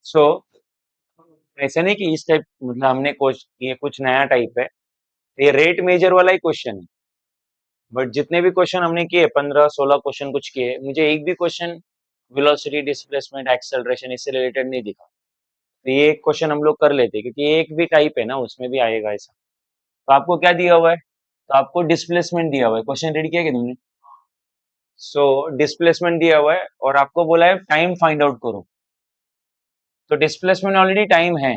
सो ऐसा नहीं कि इस टाइप, मतलब हमने ये कुछ नया टाइप है, ये रेट मेजर वाला ही क्वेश्चन है। बट जितने भी क्वेश्चन हमने किए, 15-16 क्वेश्चन कुछ किए, मुझे एक भी क्वेश्चन वेलोसिटी, डिस्प्लेसमेंट, एक्सेलरेशन इससे रिलेटेड नहीं दिखा। तो ये एक क्वेश्चन हम लोग कर लेते, क्योंकि एक भी टाइप है ना, उसमें भी आएगा ऐसा। तो आपको क्या दिया हुआ है? तो आपको डिस्प्लेसमेंट दिया हुआ है। क्वेश्चन रेडी किया क्या तुमने? सो डिस्प्लेसमेंट दिया हुआ है और आपको बोला है टाइम फाइंड आउट करो। तो डिस्प्लेसमेंट ऑलरेडी टाइम है,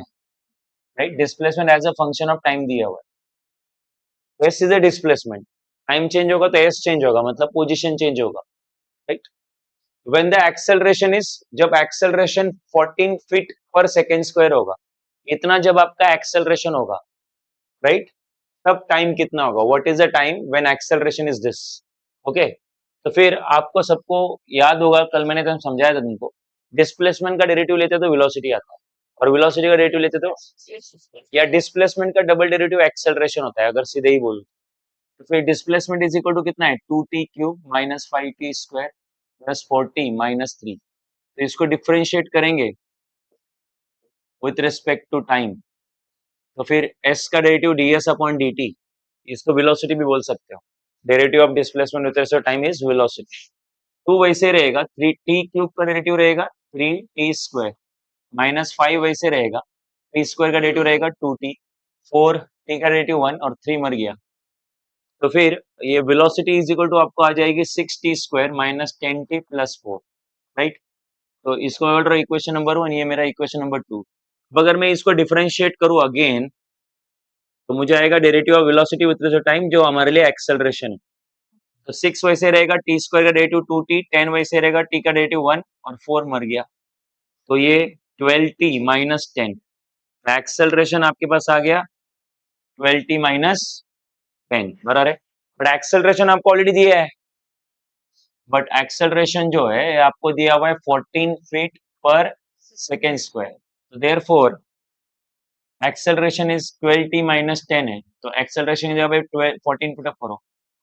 right? Displacement as a function of time दिया हुआ है। S is a displacement. Time change होगा तो एस चेंज होगा, मतलब पोजीशन चेंज होगा, right? When the acceleration is, जब एक्सेलरेशन 14 फीट पर सेकेंड स्क्वायर होगा, इतना जब आपका एक्सेलरेशन होगा, राइट? तब टाइम कितना होगा? What is the time when acceleration is this? Okay, तो फिर आपको सबको याद होगा, कल मैंने तुम समझाया था तुमको, डिस्प्लेसमेंट का डेरिवेटिव लेते तो वेलोसिटी आता है, और वेलोसिटी का डेरिवेटिव लेते तो, या डिस्प्लेसमेंट का डबल डेरिवेटिव एक्सेलरेशन होता है, अगर सीधे ही बोलूं। तो फिर डिस्प्लेसमेंट इज इक्वल टू कितना है? 2t³ minus 5t² plus 4t minus 3। तो इसको डिफरेंशिएट करेंगे विथ रिस्पेक्ट टू टाइम, तो फिर s का डेरिवेटिव ds अपॉन dt, इसको वेलोसिटी भी बोल सकते हो। Derivative of displacement with respect to time is velocity. Two वैसे रहेगा, 3t³ का डेरिवेटिव रहेगा 3t² माइनस 5 वैसे रहेगा, t² का डेरिवेटिव रहेगा 2t, 4t का डेरिवेटिव 1 और 3 मर गया। तो फिर ये वेलोसिटी इज इक्वल टू आपको आ जाएगी 6t² minus 10t plus 4, right? तो इसको बोल रहा हूँ इक्वेशन नंबर 1, ये मेरा इक्वेशन नंबर 2। अब अगर मैं इसको डिफरेंशिएट करूँ अगेन, तो मुझे आएगा derivative of velocity with respect to time, जो हमारे लिए एक्सेलरेशन है। तो 6 वैसे रहेगा, t² का डेरिवेटिव 2t, 10 वैसे रहेगा, t का डेरिवेटिव 1 और 4 मर गया। तो ये 12t माइनस 10, एक्सेलरेशन आपके पास आ गया 12t माइनस 10, बराबर है। बट एक्सेलरेशन आपको ऑलरेडी दिया है, बट एक्सेलरेशन जो है आपको दिया हुआ है 14 फीट पर सेकेंड स्क्वायर। तो therefore acceleration is 12t minus 10 है, तो एक्सेलरेशन जब 14 पुट अप करो,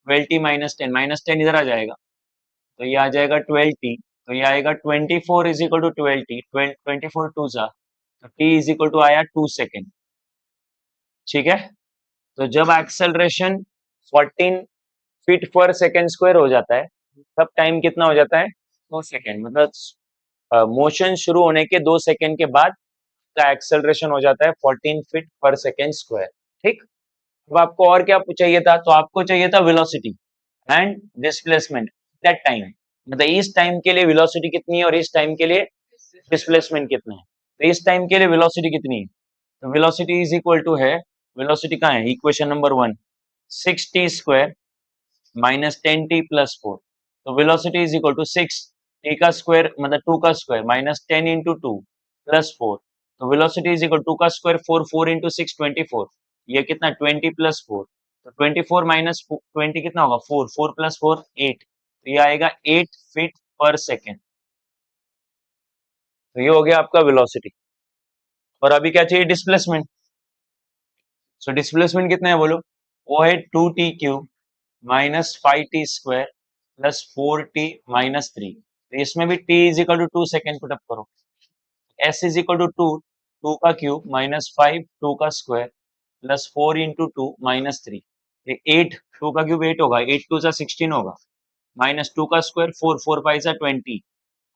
12t माइनस 10, माइनस 10 इधर आ जाएगा, तो ये आ जाएगा 12t, तो ये आएगा 24 is equal to 12t, 24 to जा, तो t इज इक्वल टू आया 2 सेकेंड, ठीक है? तो जब एक्सेलरेशन 14 फीट पर सेकेंड स्क्वायर हो जाता है, तब टाइम कितना हो जाता है? 2 सेकेंड, मतलब मोशन शुरू होने के 2 सेकेंड के बाद का एक्सेलरेशन हो जाता है 14 फीट पर सेकेंड स्क्वायर, ठीक? अब आपको और क्या चाहिए था? तो आपको चाहिए था velocity and displacement that time, मतलब इस टाइम के लिए वेलोसिटी कितनी है और इस टाइम के लिए डिस्प्लेसमेंट कितना है। तो इस टाइम के लिए वेलोसिटी कितनी है? तो वेलोसिटी इज इक्वल टू है, वेलोसिटी कहाँ है? Equation number 1, 6t² minus 10t plus 4। तो velocity is equal to 6t का स्क्वायर, मतलब 2 का स्क्वायर माइनस 10 इंटू 2 प्लस 4। तो वेलोसिटी इज इक्वल 2 का स्क्वायर 4, 4 इंटू 6 24, ये कितना? 20 प्लस 4। तो 24 माइनस 20 कितना होगा? 4, 4 प्लस 4 8, तो ये आएगा 8 फीट पर सेकेंड। तो ये हो गया आपका वेलोसिटी। और अभी क्या चाहिए? डिस्प्लेसमेंट। सो डिस्प्लेसमेंट कितना है बोलो? वो है 2t³ minus 5t² plus 4t minus 3। तो इसमें भी t is equal to 2 second put up करो, s इज इक्वल टू 2, 2 का क्यूब माइनस 5, 2 का स्क्वायर प्लस 4 इंटू 2 माइनस 3। 8, 2 का क्यूब 8 होगा, 8 2 16 होगा, माइनस 2 का स्क्वायर 4, 4 5 20,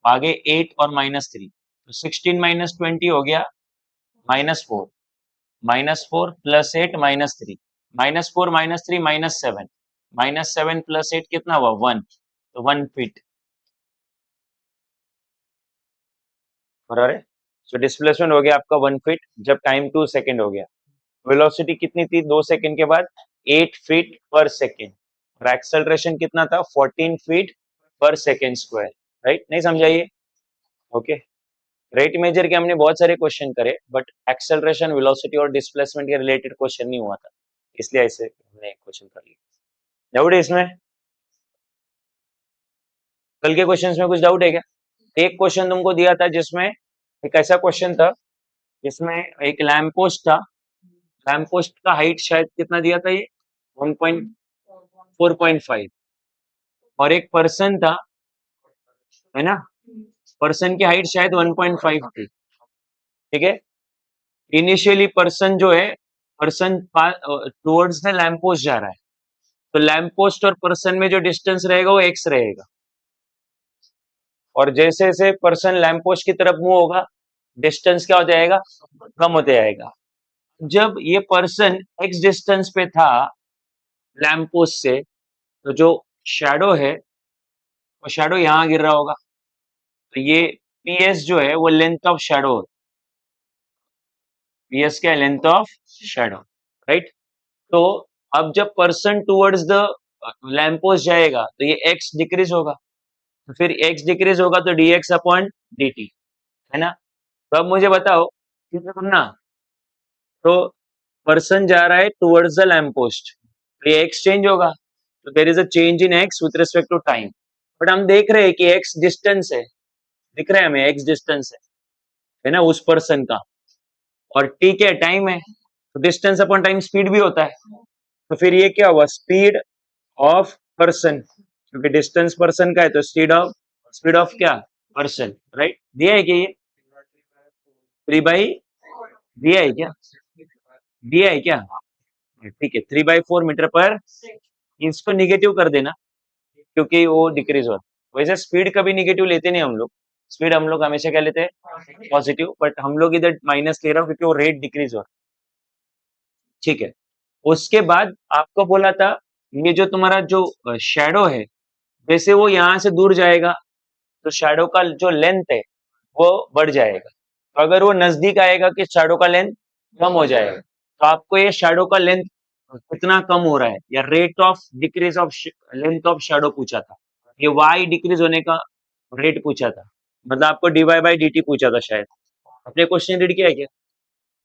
आगे 8 और -3, तो 16 - 20 हो गया -4, -4 + 8 -3, -4 -3 -7, -7 + 8 कितना हुआ 1, तो 1 फीट बराबर है। सो डिस्प्लेसमेंट हो गया आपका 1 फीट जब टाइम 2 सेकेंड हो गया। वेलोसिटी कितनी थी 2 सेकेंड के बाद 8 फीट पर सेकेंड, और एक्सेलरेशन कितना था 14 फीट पर सेकेंड स्क्वायर, राइट? नहीं समझाइए? ओके। रेट मेजर के हमने बहुत सारे क्वेश्चन करे, बट एक्सेलरेशन, वेलोसिटी और डिस्प्लेसमेंट के रिलेटेड क्वेश्चन नहीं हुआ था, इसलिए ऐसे हमने क्वेश्चन कर लिया। डाउट है इसमें? कल के क्वेश्चंस में कुछ डाउट है क्या? एक क्वेश्चन तुमको दिया था जिसमें एक ऐसा क्वेश्चन था जिसमें एक लैम्प पोस्ट था, लैम्प पोस्ट का हाइट शायद कितना दिया था ये 4.5, और एक पर्सन था, है ना? पर्सन की हाइट शायद 1.5 थी, ठीक है? इनिशियली पर्सन जो है, person towards the lamp post जा रहा है, तो लैम्प पोस्ट और पर्सन में जो डिस्टेंस रहेगा वो x रहेगा, और जैसे जैसे पर्सन लैम्प पोस्ट की तरफ मूव होगा डिस्टेंस क्या हो जाएगा, कम होते जाएगा। जब ये पर्सन x डिस्टेंस पे था लैम्प पोस्ट से, तो जो शैडो है वो शैडो यहाँ गिर रहा होगा, तो ये PS जो है वो लेंथ ऑफ शैडो, PS क्या है, लेंथ ऑफ शैडो, राइट? तो अब जब person towards the lamp post जाएगा तो ये x डिक्रीज होगा, तो फिर x डिक्रीज होगा तो dx अपॉन dt, है ना? तो अब मुझे बताओ कितना करना, तो पर्सन जा रहा है टुवर्ड्स द लैम्प पोस्ट, तो ये x चेंज होगा, तो there is a change in x with respect to time, but हम देख रहे हैं कि x डिस्टेंस है, दिख रहा है हमें x डिस्टेंस है ना, उस पर्सन का, और t क्या है, टाइम है, तो डिस्टेंस अपॉन टाइम स्पीड भी होता है, तो फिर ये क्या हुआ, स्पीड ऑफ पर्सन, क्योंकि डिस्टेंस पर्सन का है तो स्पीड ऑफ क्या, पर्सन, राइट? दिया है क्या ये 3/, दिया है क्या, दिया है क्या? ठीक है, 3/4 मीटर पर, इसको निगेटिव कर देना क्योंकि वो डिक्रीज होता है। वैसे स्पीड कभी निगेटिव लेते नहीं हम लोग, स्पीड हम लोग हमेशा क्या लेते हैं, पॉजिटिव, बट हम लोग इधर माइनस ले रहा हूँ क्योंकि वो रेट डिक्रीज हो रहा है, ठीक है? उसके बाद आपको बोला था ये जो तुम्हारा जो शैडो है, जैसे वो यहाँ से दूर जाएगा तो शैडो का जो लेंथ है वो बढ़ जाएगा, तो अगर वो नजदीक आएगा कि शैडो का लेंथ कम हो जाएगा, तो आपको ये शैडो का लेंथ कितना कम हो रहा है, या rate of decrease of length of shadow पूछा था, ये y डिक्रीज होने का रेट पूछा था, मतलब आपको dy/dt पूछा था शायद, आपने क्वेश्चन रीड किया है क्या?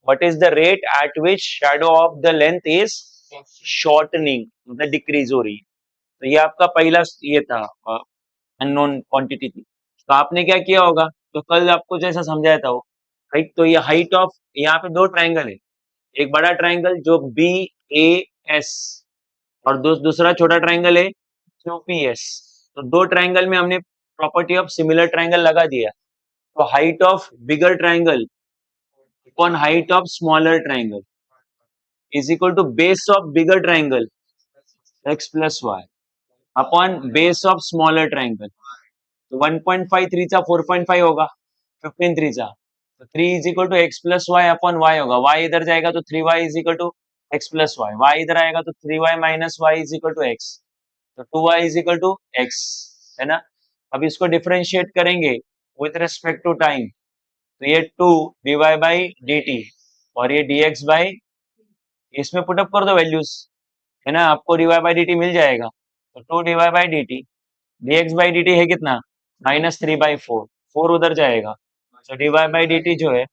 What is the rate at which shadow of the length is shortening, मतलब डिक्रीज हो रही है, तो ये आपका पहला ये था, अननोन क्वांटिटी थी, तो आपने क्या किया होगा, तो कल आपको जैसा समझाया था वो, राइट? तो ये हाइट ऑफ, यहाँ पे दो ट्राइंगल है, एक बड़ा ट्राइंगल जो BAS, और दूसरा छोटा ट्राइंगल है QPS, तो दो ट्राइंगल में हमने प्रॉपर्टी ऑफ सिमिलर ट्राइंगल लगा दिया, तो height of bigger triangle upon height of smaller triangle is equal to base of bigger triangle x + y upon base of smaller triangle, तो 1.5 3 चा 4.5 होगा, 15 3 चा, तो 3 is equal to x + y अपॉन y होगा, y इधर जाएगा तो 3y is equal to x + y, y इधर आएगा तो 3y - y is equal to x, तो 2y is equal to x, है ना? अब इसको डिफरेंशिएट करेंगे विथ रिस्पेक्ट टू टाइम, तो ये 2 dy/dt और ये dx बाई, इसमें पुटअप कर दो वैल्यूज, है ना, आपको dy/dt मिल जाएगा, तो 2 dy/dt, dx/dt है कितना, -3/4, 4 उधर जाएगा, तो dy/dt जो है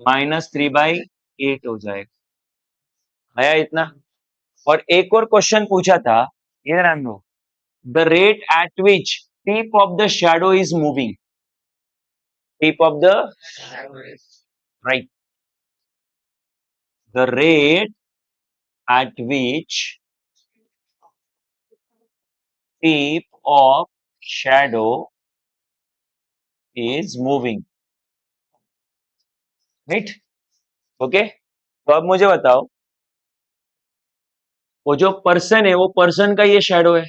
-3/8 हो जाएगा, आया इतना? और एक और क्वेश्चन पूछा था, ये ध्यान दो, the rate at which tip of the shadow is moving, tip of the, right, the rate at which tip of shadow is moving, right? Okay, तो अब मुझे बताओ, वो जो पर्सन है वो पर्सन का ये शैडो है,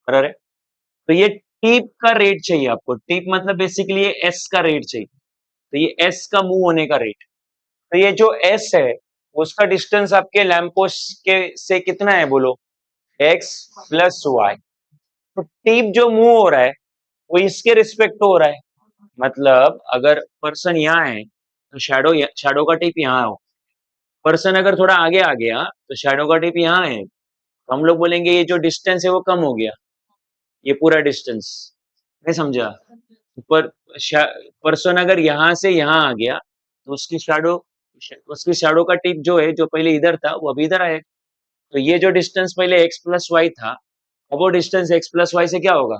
बराबर है? तो ये टिप का रेट चाहिए आपको। टिप मतलब बेसिकली ये एस का रेट चाहिए। तो ये एस का मूव होने का रेट। तो ये जो एस है उसका डिस्टेंस आपके लैंप पोस्ट के से कितना है बोलो? X plus Y. तो टिप जो मूव हो रहा है वो इसके रिस्पेक्ट हो रहा है। मतलब अगर पर्सन यहाँ है तो शैडो का टिप यहाँ हो। पर्सन अगर थोड़ा आगे आ गया तो शैडो का टिप यहाँ है, तो हम लोग बोलेंगे ये जो डिस्टेंस है वो कम हो गया, ये पूरा डिस्टेंस। नहीं समझा? पर पर्सन अगर यहाँ से यहाँ आ गया तो उसकी शैडो का टिप जो है, जो पहले इधर था वो अभी इधर आएगा। तो ये जो डिस्टेंस पहले एक्स प्लस वाई था, अब वो डिस्टेंस एक्स प्लस वाई से क्या होगा?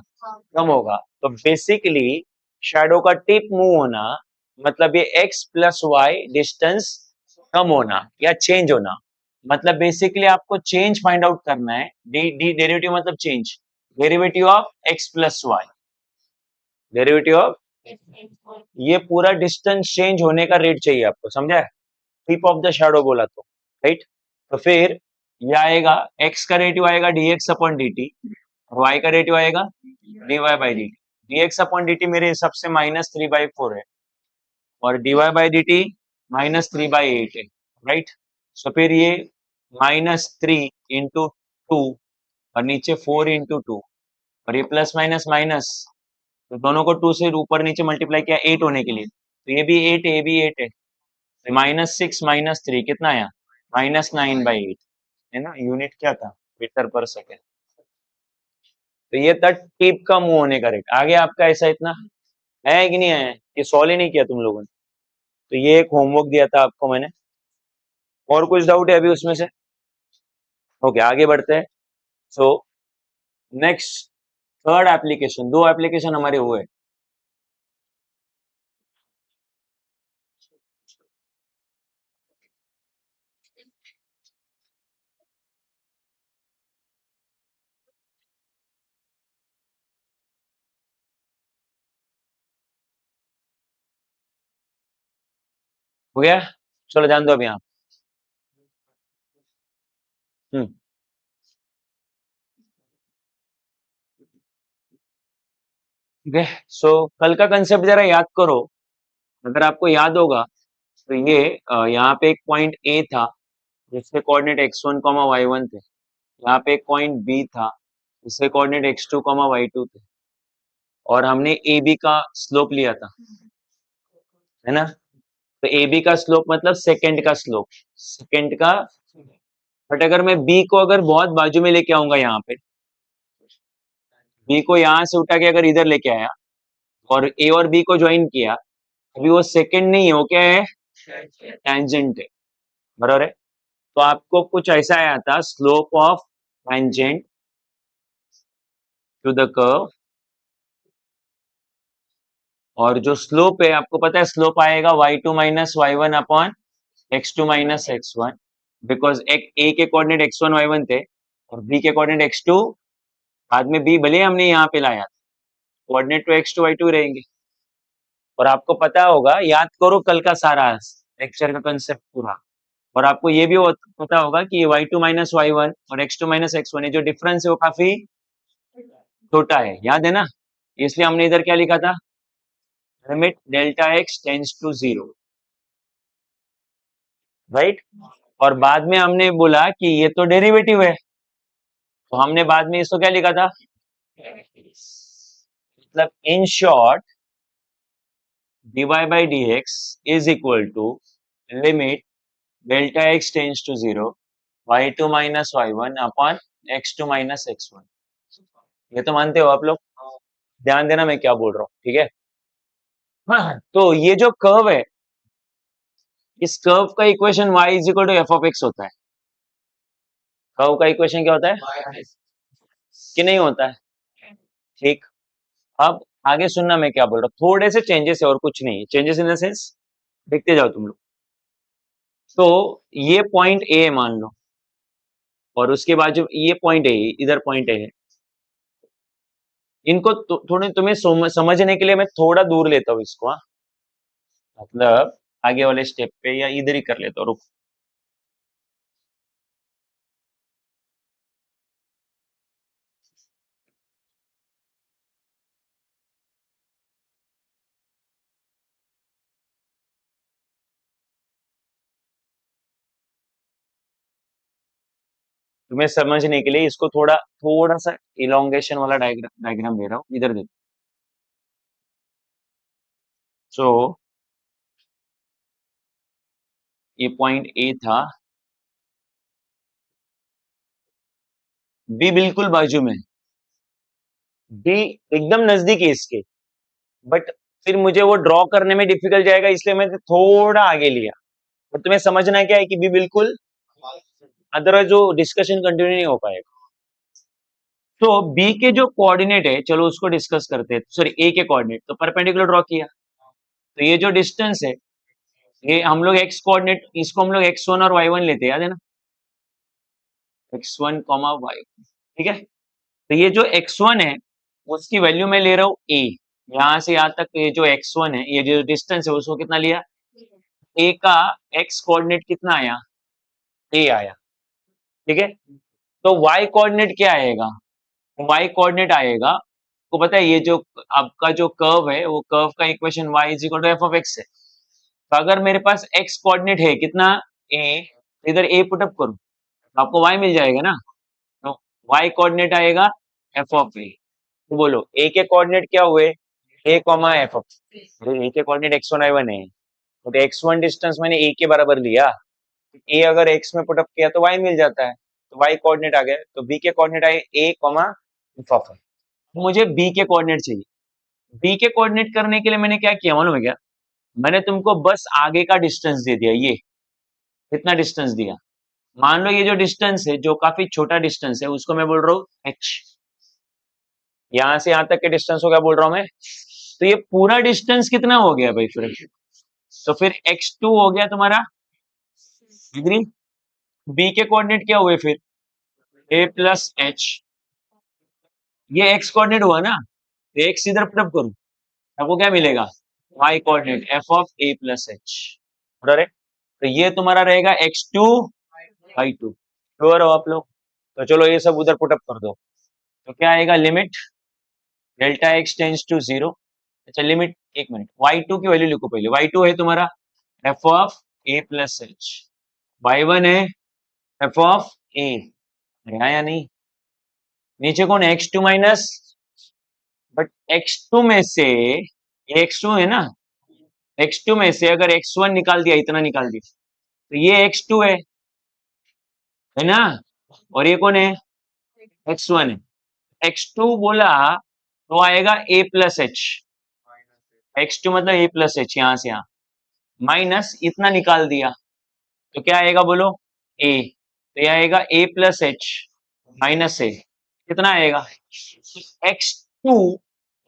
कम होगा। तो बेसिकली शैडो का टिप मूव होना मतलब ये एक्स प्लस वाई डिस्टेंस कम होना या चेंज होना। मतलब बेसिकली आपको चेंज फाइंड आउट करना है। डी डी डेरिवेटिव मतलब change, derivative of X plus Y, derivative of ये पूरा डिस्टेंस चेंज होने का रेट चाहिए आपको, समझा है? टिप ऑफ द शैडो बोला तो, राइट? तो फिर ये आएगा, एक्स का रेटिव आएगा dx अपॉन dt, और y का रेटिव आएगा dy by dt। dx upon dt मेरे हिसाब से -3/4 है, और dy बाई dt -3/8 है, राइट? तो फिर ये -3 इंटू 2 और नीचे 4 इंटू 2, और ये प्लस माइनस माइनस, तो दोनों को 2 से ऊपर नीचे मल्टीप्लाई किया 8 होने के लिए, तो ये भी 8 है, ये भी 8 है। -6 -3 कितना आया? -9/8, है ना? यूनिट क्या था? मीटर पर सेकेंड। तो ये था टिप का मुंह होने का रेट। आगे आपका ऐसा इतना है कि नहीं है? ये सॉल्व ही नहीं किया तुम लोगों ने। तो ये एक होमवर्क दिया था आपको मैंने। और कुछ डाउट है अभी उसमें से? ओके, आगे बढ़ते हैं। सो नेक्स्ट, थर्ड एप्लीकेशन, दो एप्लीकेशन हमारे हुए। हो गया? चलो जान दो अब यहाँ। हम्म। ओके, सो कल का कंसेप्ट जरा याद करो। अगर आपको याद होगा तो ये यहाँ पे एक पॉइंट ए था जिसके कोऑर्डिनेट x1 y1 थे। यहाँ पे एक पॉइंट बी था जिसके कोऑर्डिनेट x2 y2 थे, और हमने ए बी का स्लोप लिया था, है ना? तो ए बी का स्लोप मतलब सेकंड का स्लोप, सेकंड का। बट अगर मैं बी को अगर बहुत बाजू में लेके आऊंगा, यहाँ पे बी को यहाँ से उठा के अगर इधर लेके आया और ए और बी को ज्वाइन किया, अभी वो सेकंड नहीं है, वो क्या है? टेंजेंट है, बराबर है? तो आपको कुछ ऐसा आया था, slope of tangent to the curve. और जो स्लोप है आपको पता है, स्लोप आएगा y2 minus y1 upon x2 minus x1, because एक ए के कोऑर्डिनेट x1 y1 थे और बी के कोऑर्डिनेट x2, बाद में बी भले हमने यहाँ पे लाया, कोऑर्डिनेट तो x2 y2 रहेंगे। और आपको पता होगा, याद करो कल का सारा लेक्चर का कंसेप्ट पूरा। और आपको ये भी पता होगा कि y2 माइनस y1 और x2 माइनस x1 ये जो डिफरेंस है वो काफी छोटा है, याद है ना? इसलिए हमने इधर क्या लिखा था? Limit delta x tends to 0, right? और बाद में हमने बोला कि ये तो डेरिवेटिव है, तो हमने बाद में इसको क्या लिखा था? मतलब in short, dy by dx is equal to limit delta x tends to 0 y2 minus y1 upon x2 minus x1। ये तो मानते हो आप लोग? ध्यान देना मैं क्या बोल रहा हूँ, ठीक है? हाँ, तो ये जो कर्व है, इस कर्व का equation y is equal to F of X होता है। कर्व का इक्वेशन क्या होता है? कि नहीं होता है? ठीक। अब आगे सुनना मैं क्या बोल रहा हूँ, थोड़े से चेंजेस है और कुछ नहीं, चेंजेस इन द सेंस देखते जाओ तुम लोग। तो ये पॉइंट ए है मान लो, और उसके बाद जो ये पॉइंट ए, इधर पॉइंट ए है। इनको थोड़े तुम्हें समझने के लिए मैं थोड़ा दूर लेता हूँ इसको, हाँ? मतलब आगे वाले स्टेप पे या इधर ही कर लेता हूँ, रुक। तुम्हें समझने के लिए इसको थोड़ा थोड़ा सा इलोंगेशन वाला डायग्राम दे रहा हूँ, इधर देखो। सो ये पॉइंट ए था, बी बिल्कुल बाजू में, बी एकदम नजदीक है इसके, बट फिर मुझे वो ड्रॉ करने में डिफिकल्ट जाएगा, इसलिए मैंने थोड़ा आगे लिया। और तुम्हें समझना क्या है कि बी बिल्कुल, अदरवाइज जो डिस्कशन कंटिन्यू नहीं हो पाएगा। तो बी के जो कोऑर्डिनेट है, चलो उसको डिस्कस करते हैं। सॉरी, ए के कोऑर्डिनेट तो परपेंडिकुलर ड्रॉ किया, तो ये जो डिस्टेंस है, ये हम लोग एक्स कोऑर्डिनेट, इसको हम लोग x1 और y1 लेते हैं, याद है ना, x1 कॉमा y, ठीक है। तो ये जो x1 है उसकी वैल्यू मैं ले रहा हूँ a, यहां से यहां तक ये जो x1 है, ये जो डिस्टेंस है उसको कितना लिया, a का x कोऑर्डिनेट कितना आया, a आया, ठीक है। तो y कोऑर्डिनेट क्या आएगा, y कोऑर्डिनेट आएगा, को पता है ये जो आपका जो कर्व है, वो कर्व का equation y is equal to F of X है। तो अगर मेरे पास x कोऑर्डिनेट है कितना, a, इधर a पुटअप करूं तो आपको y मिल जाएगा ना। तो y कोऑर्डिनेट आएगा एफ ऑफ ए। तो बोलो a के कोऑर्डिनेट क्या हुए, a comma F of, a के कोऑर्डिनेट x1 y1 है, तो x1 डिस्टेंस मैंने a के बराबर लिया, a अगर x में पुटअप किया तो y मिल जाता है, तो y कोऑर्डिनेट आ गया। तो b के कोऑर्डिनेट आए a कॉमा एफ ऑफ, मुझे b के कोऑर्डिनेट चाहिए। b के कोऑर्डिनेट करने के लिए मैंने क्या किया मालूम है क्या, मैंने तुमको बस आगे का डिस्टेंस दे दिया, ये कितना डिस्टेंस दिया, मान लो ये जो डिस्टेंस है, जो काफी छोटा डिस्टेंस है, उसको मैं बोल रहा हूँ h, यहां से यहां तक के डिस्टेंस को क्या बोल रहा हूं मैं, तो ये पूरा डिस्टेंस कितना हो गया भाई फिर, तो फिर x2 हो गया तुम्हारा, डिग्री। b के कोऑर्डिनेट क्या हुए फिर, a प्लस एच, ये x कोऑर्डिनेट हुआ ना, तो x इधर पुटअप करूं, आपको क्या मिलेगा, y coordinate F of a plus H, है। तो ये तुम्हारा रहेगा x2 y2, श्योर हो आप लोग। तो चलो ये सब उधर पुटअप कर दो, तो क्या आएगा, limit delta x tends to zero, अच्छा लिमिट, एक मिनट, y2 की वैल्यू लिखो पहले, y2 है तुम्हारा F of a plus H, y1 है एफ ऑफ a, या नहीं, नीचे कौन है x2 माइनस, बट x2 में से, ये x2 है ना, x2 में से अगर x1 निकाल दिया, इतना निकाल दिया, तो ये x2 है ना, और ये कौन है, x1 है, x2 बोला तो आएगा a प्लस एच, x2 मतलब a प्लस एच, यहां से यहां माइनस इतना निकाल दिया, तो क्या आएगा बोलो, a, तो यह आएगा a प्लस एच माइनस ए, कितना आएगा, x2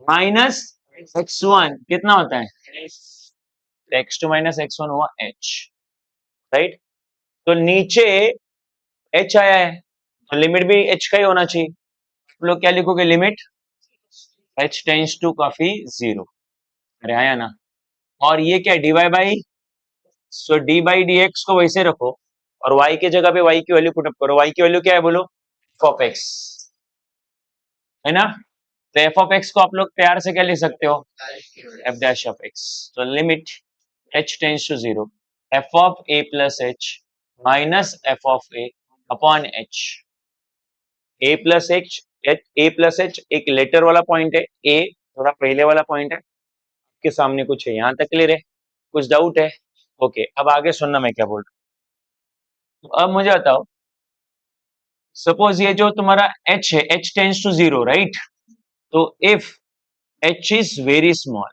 माइनस x1 कितना होता है, x2 माइनस x1 हुआ h, राइट। तो नीचे h आया है, तो लिमिट भी h का ही होना चाहिए, आप लोग क्या लिखोगे, लिमिट h टेंस टू काफी जीरो, अरे आया ना। और ये क्या, dy by, so D by D x को वैसे रखो, और y के जगह पे y की वैल्यू पुटअप करो, y की वैल्यू क्या है बोलो, एफ ऑफ एक्स, है ना। तो एफ ऑफ एक्स को आप लोग प्यार से क्या लिख सकते हो, एफ डैश ऑफ एक्स, तो limit h tends to zero, F of a plus H minus F of a upon h, a plus H, a plus H एक लेटर वाला पॉइंट है, a थोड़ा पहले वाला पॉइंट है, आपके सामने कुछ है, यहाँ तक क्लियर है, कुछ डाउट है, ओके। अब आगे सुनना मैं क्या बोल रहा हूँ, अब मुझे बताओ, सपोज ये जो तुम्हारा h है, h tends to zero, right, तो if h is very small,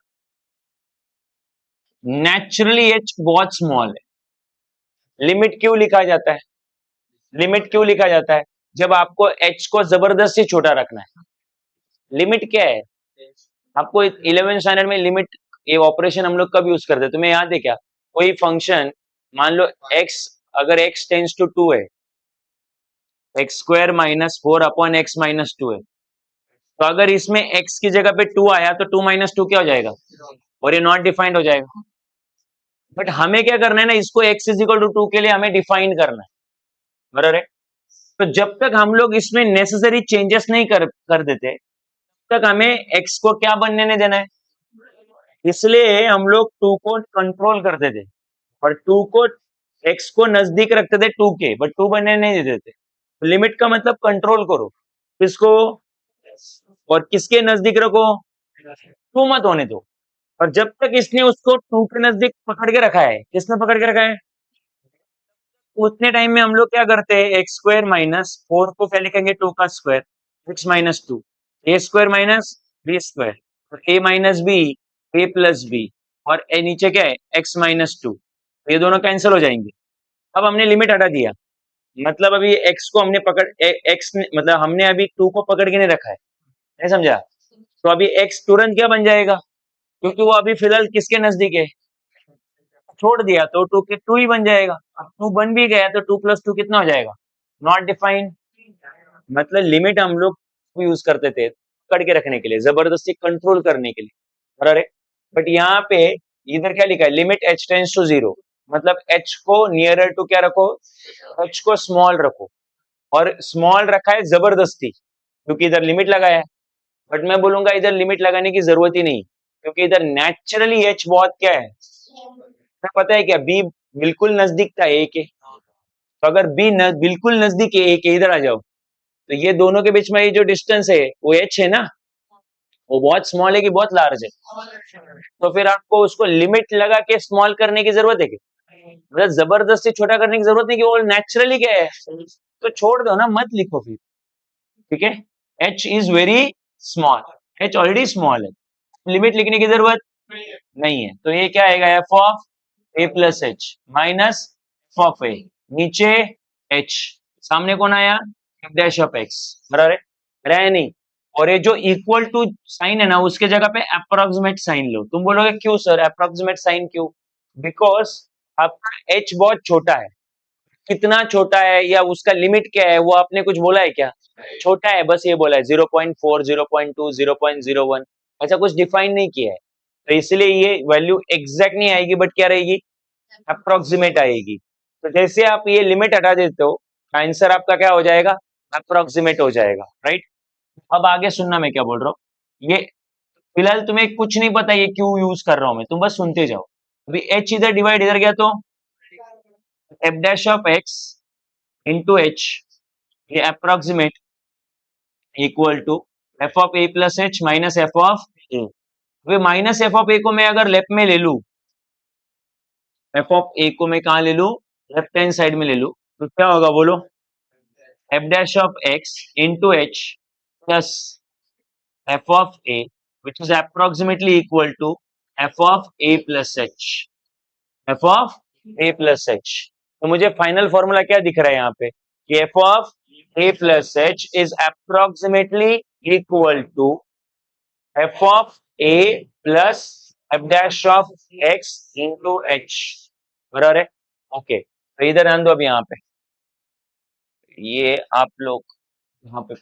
naturally h बहुत स्मॉल है, लिमिट क्यों लिखा जाता है, लिमिट क्यों लिखा जाता है, जब आपको h को जबरदस्ती छोटा रखना है, लिमिट क्या है, आपको 11 स्टैंडर्ड में लिमिट, ये ऑपरेशन हम लोग कब यूज करते हैं, तुम्हें याद है क्या, कोई फंक्शन, मान लो x, अगर x टेंस टू 2 है, x square minus 4 upon x minus 2 है, तो अगर इसमें x की जगह पे 2 आया तो 2 माइनस 2 क्या हो जाएगा, और ये नॉट डिफाइंड हो जाएगा। बट हमें क्या करना है ना, इसको x इज इक्वल टू 2 के लिए हमें डिफाइन करना है, बराबर है। तो जब तक हम लोग इसमें नेसेसरी चेंजेस नहीं कर देते, तब तक हमें x को क्या बनने नहीं देना है, इसलिए हम लोग 2 को कंट्रोल करते थे, और 2 को, x को नजदीक रखते थे 2 के, बट 2 बनने नहीं देते थे। लिमिट का मतलब कंट्रोल करो किसको, और किसके नजदीक रखो, टू मत होने दो। और जब तक इसने उसको टू के नजदीक पकड़ के रखा है, किसने पकड़ के रखा है, उतने टाइम में हम लोग क्या करते हैं, एक्स स्क्वायर माइनस फोर को क्या लिखेंगे, टू का स्क्वायर, एक्स माइनस टू, ए स्क्वायर माइनस बी स्क्वायर, और ए माइनस बी, ए प्लस बी, और ए नीचे क्या है, एक्स माइनस टू, ये दोनों कैंसिल हो जाएंगे। अब हमने लिमिट हटा दिया, मतलब अभी एक्स को हमने पकड़ एक्स मतलब हमने अभी टू को पकड़ के नहीं रखा है, नहीं समझा। तो अभी एक्स तुरंत क्या बन जाएगा, क्योंकि वो अभी फिलहाल किसके नजदीक है, छोड़ दिया तो टू के टू ही बन जाएगा। अब टू बन भी गया तो टू प्लस टू कितना हो जाएगा, नॉट डिफाइंड। मतलब लिमिट हम लोग यूज करते थे पकड़ के रखने के लिए, जबरदस्ती कंट्रोल करने के लिए, और अरे बट यहाँ पे इधर क्या लिखा है, limit H tends to zero, मतलब एच को नियरर टू क्या रखो, एच को स्मॉल रखो, और स्मॉल रखा है जबरदस्ती क्योंकि इधर लिमिट लगाया है। बट मैं बोलूंगा इधर लिमिट लगाने की जरूरत ही नहीं, क्योंकि इधर नेचुरली एच बहुत क्या है, पता है क्या, बी बिल्कुल नजदीक था ए के, तो अगर बी बिल्कुल नजदीक है ए के, इधर आ जाओ, तो ये दोनों के बीच में ये जो डिस्टेंस है वो एच है ना, वो बहुत स्मॉल है कि बहुत लार्ज है, तो फिर आपको उसको लिमिट लगा के स्मॉल करने की जरूरत है क्या, मतलब जबरदस्ती छोटा करने की जरूरत नहीं, कि वो नेचुरली क्या है, तो छोड़ दो ना, मत लिखो फिर, ठीक है। H is very small, H already small है, लिमिट लिखने की जरूरत नहीं है, तो ये क्या आएगा, F of A plus H minus F of A, नीचे एच, सामने कौन आया, एफ डैश ऑफ एक्स, बराबर है, रहे नहीं। और ये जो इक्वल टू साइन है ना, उसके जगह पे अप्रोक्सीमेट साइन लो। तुम बोलोगे क्यों सर अप्रोक्सीमेट साइन क्यों, बिकॉज आपका एच बहुत छोटा है, कितना छोटा है या उसका लिमिट क्या है वो आपने कुछ बोला है क्या, छोटा है बस ये बोला है 0.4 0.2 0.01, ऐसा कुछ डिफाइन नहीं किया है, तो इसलिए ये वैल्यू एग्जैक्ट नहीं आएगी, बट क्या रहेगी, अप्रोक्सीमेट आएगी। तो जैसे आप ये लिमिट हटा देते हो, आंसर आपका क्या हो जाएगा, अप्रोक्सीमेट हो जाएगा, राइट। अब आगे सुनना मैं क्या बोल रहा हूँ, ये फिलहाल तुम्हें कुछ नहीं पता ये क्यों यूज कर रहा हूं मैं, तुम बस सुनते जाओ। अभी एच इधर डिवाइड इधर गया तो F dash of X into H, ये approximate equal to F of A plus H minus F of A. अभी माइनस एफ ऑफ ए को मैं अगर लेफ्ट में ले लू, एफ ऑफ ए को मैं कहा ले लू, लेफ्ट हैंड साइड में ले लू, तो क्या होगा बोलो, F dash of X into H plus F of A, which is approximately equal to F of A plus H, F of A plus H. तो मुझे फाइनल फॉर्मूला क्या दिख रहा है यहाँ पे, कि F of A plus H is approximately equal to F of A plus F dash of X into H, बराबर है। ओके, तो इधर आन दो अब यहाँ पे, ये आप लोग यहाँ पे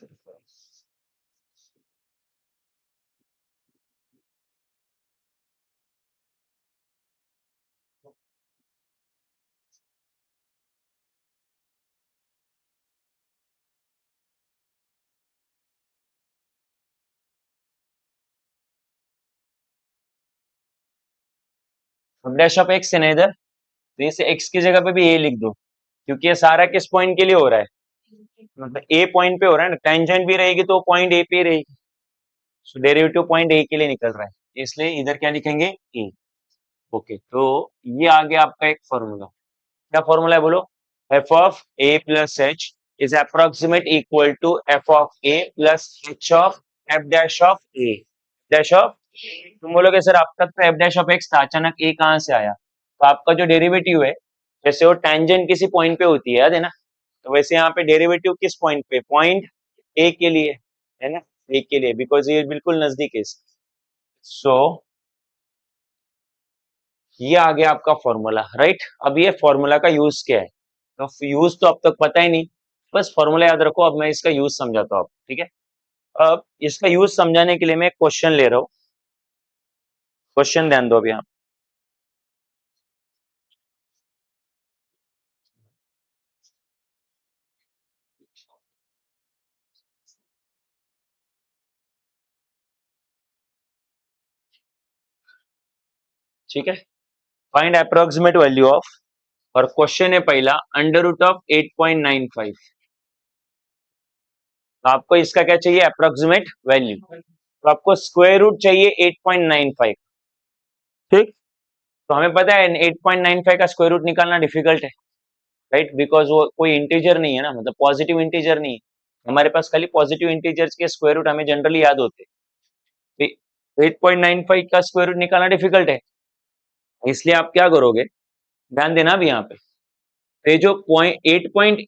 एफ डैश ऑफ एक्स है ना इधर, तो इसे एक्स की जगह पे भी ए लिख दो, क्योंकि ये सारा किस पॉइंट के लिए हो रहा है, मतलब ए पॉइंट पे हो रहा है ना, टेंजेंट भी रहेगी तो पॉइंट ए पे रहेगी, सो डेरिवेटिव पॉइंट ए के लिए निकल रहा है, इसलिए इधर क्या लिखेंगे, ए। ओके, तो ये आ गया आपका एक फॉर्मूला, क्या फॉर्मूला है बोलो, F of A plus H is approximate equal to F of A plus H of F dash of A, dash of, तुम बोलोगे सर अब तक तो एफ डैश ऑफ एक्स था, अचानक ए कहाँ से आया, तो आपका जो डेरिवेटिव है, जैसे वो टेंजेंट किसी पॉइंट पे होती है, याद है ना, तो वैसे यहाँ पे डेरिवेटिव किस पॉइंट पे, पॉइंट ए के लिए, है ना, ए के लिए, बिकॉज ये बिल्कुल नजदीक है इसके। सो ये आ गया आपका फॉर्मूला, राइट। अब ये फॉर्मूला का यूज क्या है, तो यूज तो अब तक पता ही नहीं, बस फॉर्मूला याद रखो, अब मैं इसका यूज समझाता हूँ आपको, ठीक है। अब इसका यूज समझाने के लिए मैं क्वेश्चन ले रहा हूँ, क्वेश्चन ध्यान दो अभी आप, ठीक है। फाइंड अप्रोक्सीमेट वैल्यू ऑफ, और क्वेश्चन है पहला, अंडर रूट ऑफ 8.95, तो आपको इसका क्या चाहिए, अप्रोक्सीमेट वैल्यू। तो आपको स्क्वायर रूट चाहिए 8.95, ठीक। तो हमें पता है 8.95 का स्क्वायर रूट निकालना डिफिकल्ट है, राइट, बिकॉज वो कोई इंटीजर नहीं है ना, मतलब पॉजिटिव इंटीजर नहीं है। हमारे पास खाली पॉजिटिव इंटीजर्स के स्क्वायर रूट हमें जनरली याद होते हैं। 8.95 का स्क्वायर रूट निकालना डिफिकल्ट है, इसलिए आप क्या करोगे, ध्यान देना भी यहाँ पे। तो ये जो पॉइंट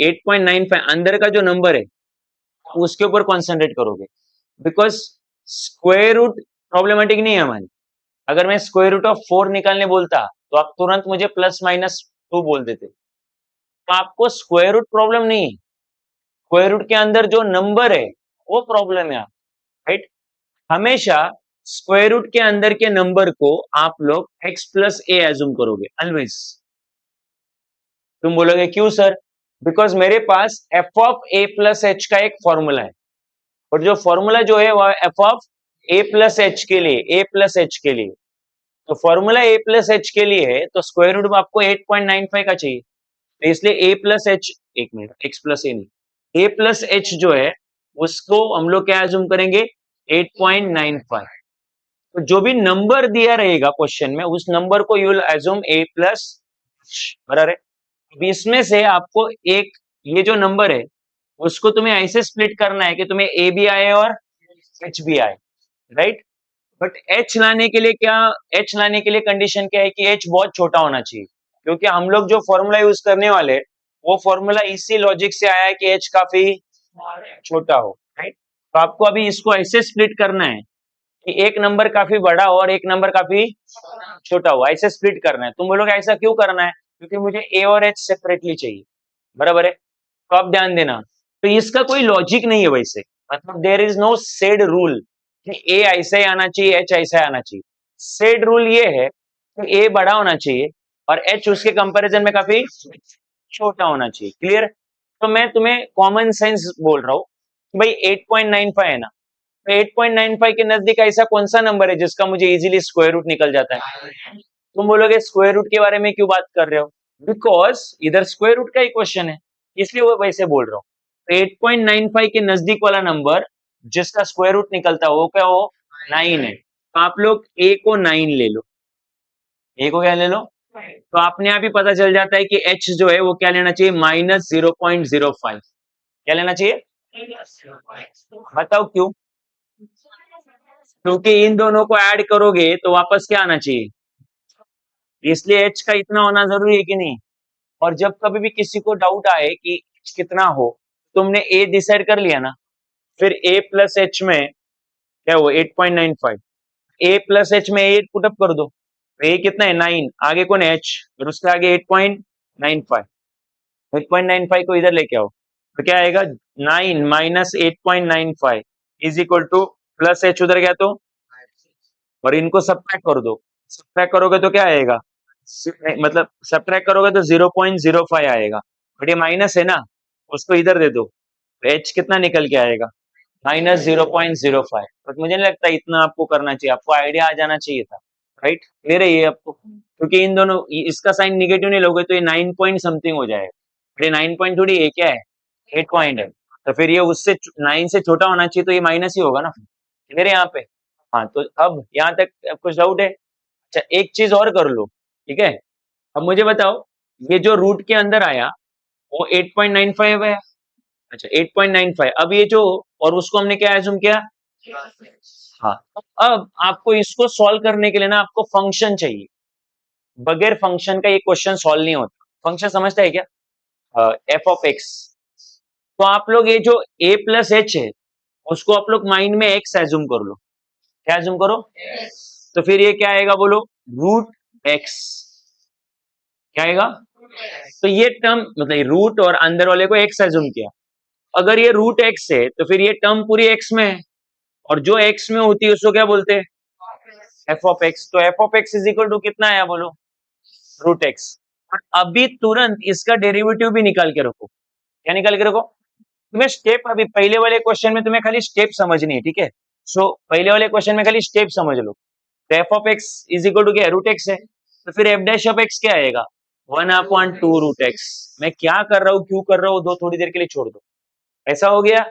8.95 अंदर का जो नंबर है उसके ऊपर कॉन्सेंट्रेट करोगे, बिकॉज स्क्वायर रूट प्रॉब्लमेटिक नहीं है हमारी। अगर मैं स्क्वायर रूट ऑफ 4 निकालने बोलता तो आप तुरंत मुझे +-2 बोल देते। तो आपको स्क्वायर रूट प्रॉब्लम नहीं है, स्क्वायर रूट के अंदर जो नंबर है वो प्रॉब्लम है, राइट। हमेशा स्क्वायर रूट के अंदर के नंबर को आप लोग x+a एज्यूम करोगे ऑलवेज। तुम बोलोगे क्यों सर, बिकॉज मेरे पास f of a plus h का एक फॉर्मूला है, और जो फॉर्मूला जो है वो f of a plus h के लिए, a प्लस h के लिए। तो फॉर्मूला a प्लस h के लिए है, तो स्क्वायर रूट में आपको 8.95 का चाहिए, तो इसलिए a प्लस h, एक मिनट, x प्लस a नहीं, a प्लस h जो है उसको हम लोग क्या एज्यूम करेंगे, 8.95। तो जो भी नंबर दिया रहेगा क्वेश्चन में उस नंबर को you will assume a plus, बराबर है। अब इसमें से आपको एक, ये जो नंबर है उसको तुम्हें ऐसे स्प्लिट करना है कि तुम्हें a भी आए और h भी आए, राइट। बट h लाने के लिए क्या, h लाने के लिए कंडीशन क्या है कि h बहुत छोटा होना चाहिए, क्योंकि हम लोग जो फॉर्मूला यूज करने वाले वो फॉर्मूला इसी लॉजिक से आया है कि h काफी छोटा हो, राइट। तो आपको अभी इसको ऐसे स्प्लिट करना है कि एक नंबर काफी बड़ा हो और एक नंबर काफी छोटा हो, ऐसे स्प्लिट करना है। तुम बोलोगे ऐसा क्यों करना है, क्योंकि मुझे a और h सेपरेटली चाहिए, बराबर है। तो आप ध्यान देना, तो इसका कोई लॉजिक नहीं है वैसे, मतलब there is no said rule कि a ऐसे ही आना चाहिए, h ऐसे आना चाहिए। सेड रूल ये है कि a बड़ा होना चाहिए और h उसके कंपैरिजन में काफी छोटा होना चाहिए, क्लियर। तो मैं तुम्हें कॉमन सेंस बोल रहा हूँ कि भाई 8.95 है ना, तो 8.95 के नजदीक ऐसा कौन सा नंबर है जिसका मुझे इजीली स्क्वायर रूट निकल जाता है। तुम बोलोगे स्क्वायर रूट के बारे में क्यों बात कर रहे हो, बिकॉज इधर स्क्वायर रूट का ही क्वेश्चन है, इसलिए वो वैसे बोल रहा हूँ। तो 8.95 के नजदीक वाला नंबर जिसका स्क्वायर रूट निकलता है वो क्या हो, 9 है। तो आप लोग a को 9 ले लो, a को क्या ले लो, तो आपने आप ही पता चल जाता है कि h जो है वो क्या लेना चाहिए, -0.05। क्या लेना चाहिए, बताओ क्यों, क्योंकि इन दोनों को ऐड करोगे तो वापस क्या आना चाहिए, इसलिए h का इतना होना जरूरी है कि नहीं। और जब कभी भी किसी को डाउट आए कि h कितना हो, तुमने a डिसाइड कर लिया ना, फिर a प्लस h में क्या हो, 8.95, a प्लस h में 8 पुटअप कर दो, तो a कितना है, 9, आगे कौन है, h, फिर उसके आगे 8.95, 8.95 को इधर लेके आओ, तो क्या आएगा, 9 minus 8.95 is equal two plus h उधर गया तो, और इनको सब्ट्रैक्ट कर दो, सब्ट्रैक्ट करोगे तो क्या आएगा, मतलब सब्ट्रैक्ट करोगे तो 0.05 आएगा, बट ये माइनस है ना, उसको इधर दे दो, तो h कितना निकल के आएगा, -0.05। बट मुझे नहीं लगता इतना आपको करना चाहिए, आपको आइडिया आ जाना चाहिए था, राइट, क्लियर है ये आपको, क्योंकि इन दोनों, इसका साइन निगेटिव नहीं लोगे तो ये 9 पॉइंट समथिंग हो जाएगा, ये 9 पॉइंट थोड़ी, ये क्या है, 8 पॉइंट है, तो फिर ये उससे 9 से छोटा होना चाहिए, तो ये माइनस ही होगा ना, क्लियर है यहाँ पे। हाँ, तो अब यहाँ तक कुछ डाउट है, अच्छा एक चीज और कर लो, ठीक है। अब मुझे बताओ, ये जो रूट के अंदर आया वो 8.95 है, अच्छा 8.95, अब ये जो, और उसको हमने क्या एज्यूम किया, हाँ। अब आपको इसको सॉल्व करने के लिए ना आपको फंक्शन चाहिए, बगैर फंक्शन का ये क्वेश्चन सॉल्व नहीं होता। फंक्शन समझता है क्या, एफ ऑफ एक्स। तो आप लोग ये जो a प्लस एच है उसको आप लोग माइंड में x एज्यूम कर लो, क्या एज्यूम करो, तो फिर ये क्या आएगा बोलो, √x, क्या आएगा, तो ये टर्म, मतलब रूट और अंदर वाले को x एज्यूम किया, अगर ये √x है तो फिर ये टर्म पूरी x में है, और जो x में होती है उसको क्या बोलते हैं, एफ ऑफ एक्स। तो F of X is equal to कितना आया बोलो, √x। और अभी तुरंत इसका डेरिवेटिव भी निकाल के रखो, क्या निकाल के रखो, तुम्हें स्टेप, अभी पहले वाले क्वेश्चन में तुम्हें खाली स्टेप समझनी है, ठीक है। सो पहले वाले क्वेश्चन में खाली स्टेप समझ लो, तो F of X is equal to क्या है, √x है, तो फिर एफ डैश ऑफ एक्स क्या आएगा, 1/2 √x। मैं क्या कर रहा हूँ, क्यों कर रहा हूँ, दो थोड़ी देर के लिए छोड़ दो, ऐसा हो गया।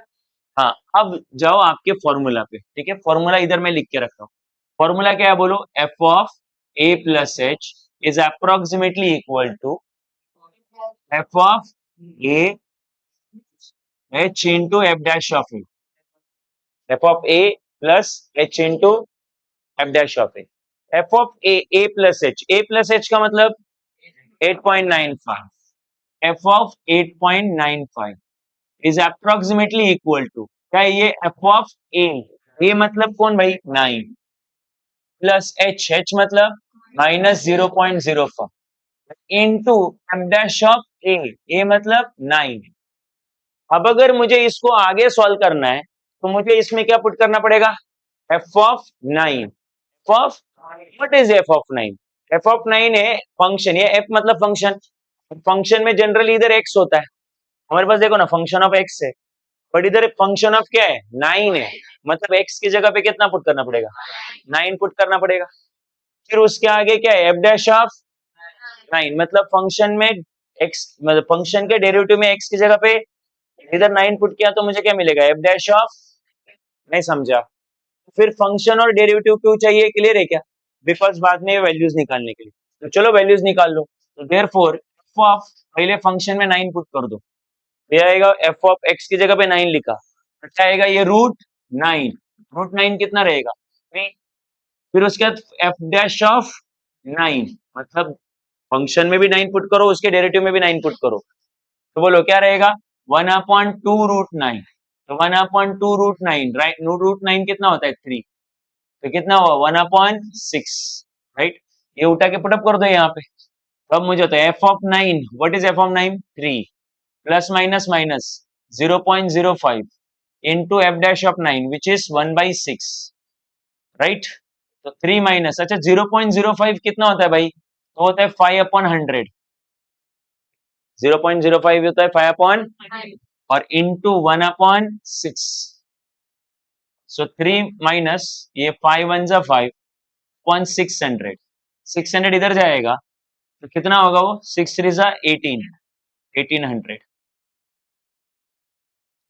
हाँ, अब जाओ आपके फॉर्मूला पे, ठीक है। फॉर्मूला इधर मैं लिख के रखा हूँ। फॉर्मूला क्या है बोलो, F of A plus H is approximately equal to F of A H into F dash of A. F of A plus H into F dash of A. F of A plus H, A plus H का मतलब 8.95, F of 8.95 is approximately equal to, क्या है ये, F of ए मतलब कौन भाई, 9 plus H, H मतलब -0.05 into F dash of ए मतलब 9। अब अगर मुझे इसको आगे सॉल्व करना है तो मुझे इसमें क्या पुट करना पड़ेगा, F of 9। F of, what is F of 9? F of 9 है फंक्शन, ये एफ मतलब फंक्शन, फंक्शन में जनरली इधर एक्स होता है, हमारे पास देखो ना फंक्शन ऑफ एक्स है, बट इधर फंक्शन ऑफ क्या है, 9 है, मतलब एक्स की जगह पे कितना पुट करना पड़ेगा, 9 पुट करना पड़ेगा। फिर उसके आगे क्या है, एफ डैश ऑफ 9, मतलब फंक्शन में एक्स, मतलब फंक्शन के डेरिवेटिव में एक्स की जगह पे इधर 9 पुट किया तो मुझे क्या मिलेगा, एफ डैश ऑफ, नहीं समझा। फिर फंक्शन और डेरिवेटिव क्यों चाहिए, क्लियर है क्या, बिकॉज बाद में वैल्यूज निकालने के लिए, तो चलो वैल्यूज निकाल लो। तो देयरफॉर एफ ऑफ, पहले फंक्शन में 9 पुट कर दो, ये आएगा एफ ऑफ एक्स की जगह पे 9 लिखा, तो क्या आएगा ये √9, √9 कितना रहेगा 3। फिर उसके बाद एफ डैश ऑफ 9, मतलब फंक्शन में भी 9 पुट करो, उसके डेरिवेटिव में भी 9 पुट करो, तो बोलो क्या रहेगा, 1/2 √9। तो 1/2 √9, राइट, √9 कितना होता है 3, तो कितना हुआ 1/6, राइट। ये उठा के पुटअप कर दो यहाँ पे, तो अब मुझे होता है F of 9, what is F of 9, 3 plus minus minus 0.05 into F dash of 9 which is 1/6, right. तो 3 माइनस, अच्छा 0.05 कितना होता है भाई, तो होता है 5/100, 0.05 होता है 5/, और इंटू 1/6, सो 3 माइनस ये 5 1 जा 5/600, 600 इधर जाएगा तो कितना होगा वो, 6 3 जा 18, 1800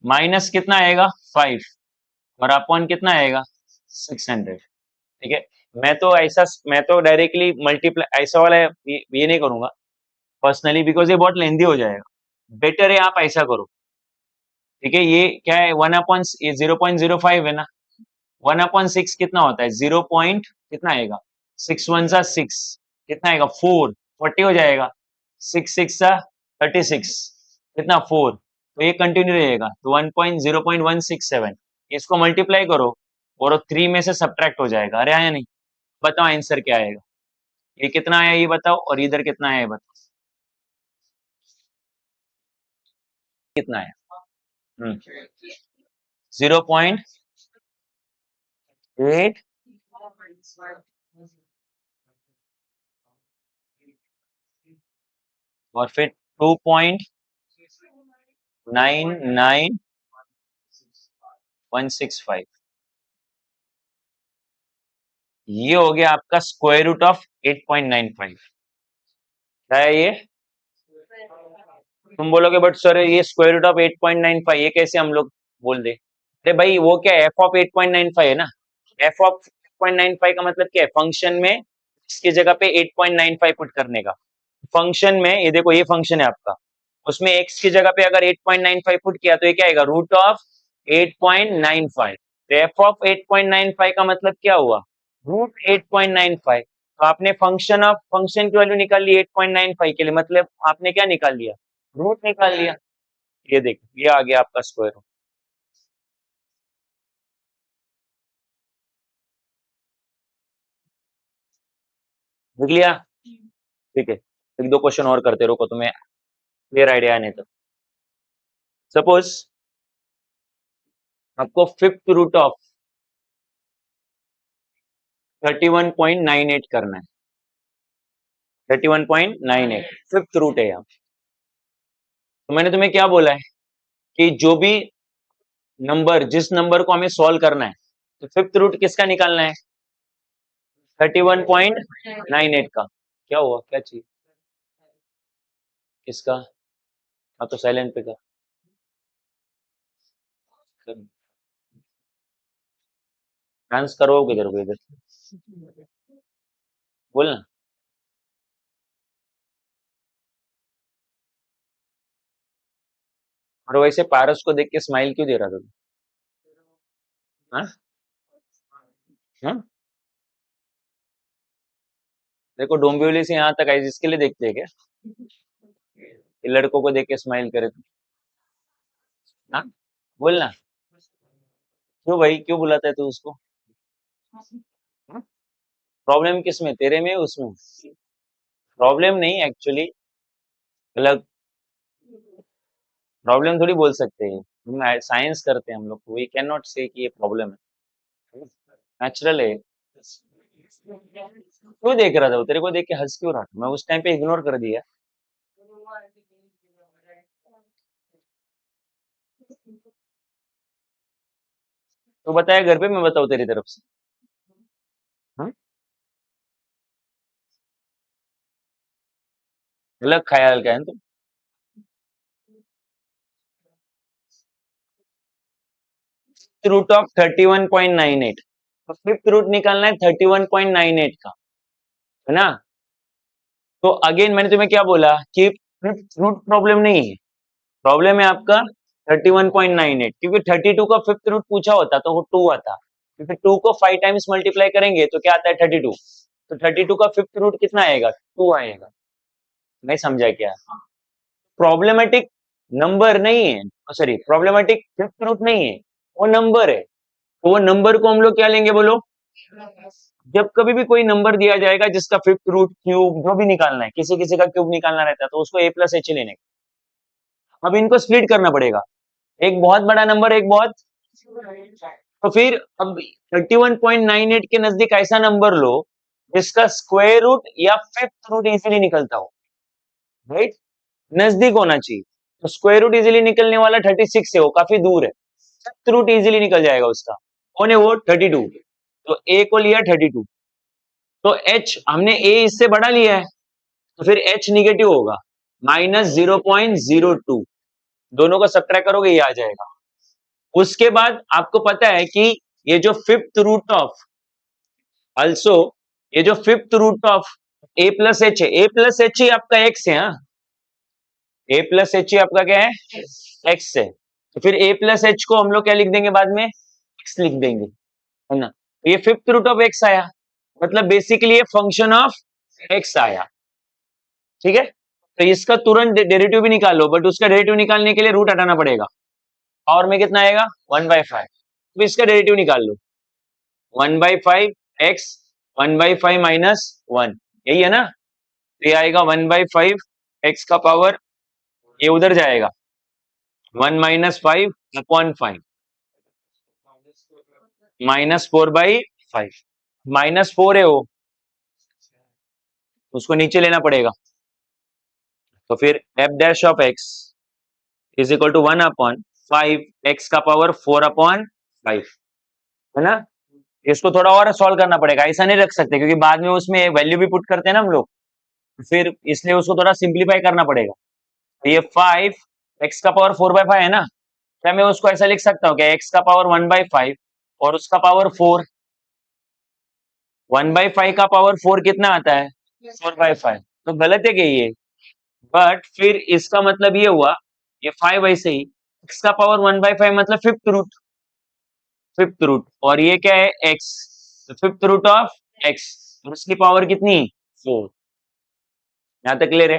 माइनस कितना आएगा 5, और अपॉन कितना आएगा 600, ठीक है। मैं तो ऐसा, मैं तो डायरेक्टली मल्टीप्लाई ऐसा वाला ये नहीं करूंगा पर्सनली, बिकॉज ये बहुत लेंदी हो जाएगा, बेटर है आप ऐसा करो, ठीक है। ये क्या है, 1/, ये 0.05 है ना, 1/6 कितना होता है, 0 पॉइंट कितना आएगा, 6 1 जा 6, कितना आएगा 4, 40 हो जाएगा, 6 6 जा 36, कितना 4, तो ये कंटिन्यू रहेगा, तो 1.0.167, इसको मल्टीप्लाई करो और 3 में से सब्ट्रैक्ट हो जाएगा, अरे आया नहीं, बताओ आंसर क्या आएगा, ये कितना आया ये बताओ, और इधर कितना आया ये बताओ, कितना आया, 0.8, और फिर 2.99165, ये हो गया आपका स्क्वायर रूट ऑफ 8.95, क्या है ये, तुम बोलोगे बट सर ये स्क्वायर रूट ऑफ 8.95 ये कैसे हम लोग बोल दे, अरे भाई वो क्या है, एफ ऑफ 8.95 है ना, एफ ऑफ 8.95 का मतलब क्या है, फंक्शन में इसकी जगह पे 8.95 पुट करने का, फंक्शन में ये देखो ये फंक्शन है आपका, उसमें एक्स की जगह पे अगर 8.95 पुट किया तो ये क्या आएगा, रूट ऑफ 8.95, तो एफ ऑफ 8.95 का मतलब क्या हुआ, √8.95, तो आपने फंक्शन ऑफ फंक्शन की वैल्यू निकाल ली 8.95 के लिए, मतलब आपने क्या निकाल लिया, रूट निकाल लिया, ये देखो ये आ गया आपका स्क्वायर रूट, लिख लिया, ठीक है। एक दो क्वेश्चन और करते रहो तुम्हें क्लियर आइडिया आने तक। सपोज आपको फिफ्थ रूट ऑफ 31.98 करना है, 31.98 फिफ्थ रूट है यहाँ, तो मैंने तुम्हें क्या बोला है कि जो भी नंबर, जिस नंबर को हमें सॉल्व करना है, तो फिफ्थ रूट किसका निकालना है, 31.98 का, क्या हुआ क्या चाहिए, किसका, हाँ तो साइलेंट पे कर, डांस करो किधर को, इधर बोल ना। और वैसे पारस को देख के स्माइल क्यों दे रहा था तू? हाँ हाँ, देखो डोंबिवली से यहाँ तक आई इसके लिए देखते हैं क्या, ये लड़कों को देख के स्माइल करे तो? हाँ, बोल ना। क्यों भाई, क्यों बुलाता है तू उसको? प्रॉब्लम किस में, तेरे में उसमें? प्रॉब्लम नहीं एक्चुअली, मतलब प्रॉब्लम थोड़ी बोल सकते हैं, हम साइंस करते हैं हम लोग, वी कैन नॉट से कि ये प्रॉब्लम है, नेचुरल है। क्यों देख रहा था वो, तेरे को देख के हंस क्यों रहा था? मैं उस टाइम पे इग्नोर कर दिया। तो बताया घर पे, मैं बताऊँ तेरी तरफ से? हाँ, अलग ख्याल का है तो। रूट ऑफ 31.98, तो फिफ्थ रूट निकालना है 31.98 का, है ना? तो अगेन मैंने तुम्हें क्या बोला कि फिफ्थ रूट प्रॉब्लम नहीं है, प्रॉब्लम है आपका 31.98, क्योंकि 32 का फिफ्थ रूट पूछा होता तो वो 2 आता, क्योंकि 2 को 5 टाइम्स मल्टीप्लाई करेंगे तो क्या आता है 32, तो 32 का फिफ्थ रूट कितना आएगा, 2 आएगा। नहीं समझा क्या? प्रॉब्लमेटिक नंबर नहीं है, सॉरी प्रॉब्लमेटिक फिफ्थ रूट नहीं है, वो नंबर है। तो वो नंबर को हम लोग क्या लेंगे बोलो? जब कभी भी कोई नंबर दिया जाएगा जिसका फिफ्थ रूट क्यूब जो भी निकालना है, किसी किसी का क्यूब निकालना रहता है, तो उसको ए प्लस एच लेने का। अब इनको स्प्लिट करना पड़ेगा, एक बहुत बड़ा नंबर, एक बहुत, तो फिर अब 31.98 के नजदीक ऐसा नंबर लो जिसका स्क्वायर रूट या फिफ्थ रूट इजीली निकलता हो, राइट? नजदीक होना चाहिए। तो स्क्वायर रूट इजीली निकलने वाला 36 है, वो काफी दूर है, फिफ्थ रूट इजीली निकल जाएगा उसका, कौन है वो? 32। तो ए को लिया 32, तो एच हमने ए इससे बड़ा लिया है, तो फिर एच निगेटिव होगा, -0.02, दोनों को सब्ट्रैक्ट करोगे ये आ जाएगा। उसके बाद आपको पता है कि ये जो फिफ्थ रूट ऑफ, अल्सो ये जो fifth root of A plus H है, ए प्लस एच ही आपका एक्स है, हाँ, ए प्लस एच ही आपका क्या है, एक्स है। तो फिर ए प्लस एच को हम लोग क्या लिख देंगे बाद में, एक्स लिख देंगे, है ना? तो ये फिफ्थ रूट ऑफ एक्स आया, मतलब बेसिकली ये फंक्शन ऑफ एक्स आया, ठीक है? तो इसका तुरंत डेरिवेटिव भी निकाल लो, बट उसका डेरिवेटिव निकालने के लिए रूट हटाना पड़ेगा, और में कितना आएगा 1/5, तो इसका डेरिवेटिव निकाल लो, 1/5 एक्स, 1/5 -1, यही है ना? तो ये आएगा 1/5 एक्स का पावर, ये उधर जाएगा 1 - 5/5, -4/5, -4 है वो, उसको नीचे लेना पड़ेगा, तो फिर F dash of X is equal to 1/5 X का पावर 4/5, है ना? इसको थोड़ा और सॉल्व करना पड़ेगा, ऐसा नहीं रख सकते क्योंकि बाद में उसमें वैल्यू भी पुट करते हैं ना हम लोग, फिर इसलिए उसको थोड़ा सिंप्लीफाई करना पड़ेगा। तो ये 5 एक्स का पावर 4/5 है ना, क्या मैं उसको ऐसा लिख सकता हूँ क्या, एक्स का पावर 1/5 और उसका पावर 4, 1/5 का पावर 4 कितना आता है, 4/5, तो गलत है क्या ये? बट फिर इसका मतलब ये हुआ, ये 5 ऐसे ही, एक्स का पावर 1/5 मतलब फिफ्थ रूट, फिफ्थ रूट, और ये क्या है एक्स, तो फिफ्थ रूट ऑफ एक्स, और उसकी पावर कितनी, 4। यहाँ तक क्लियर है?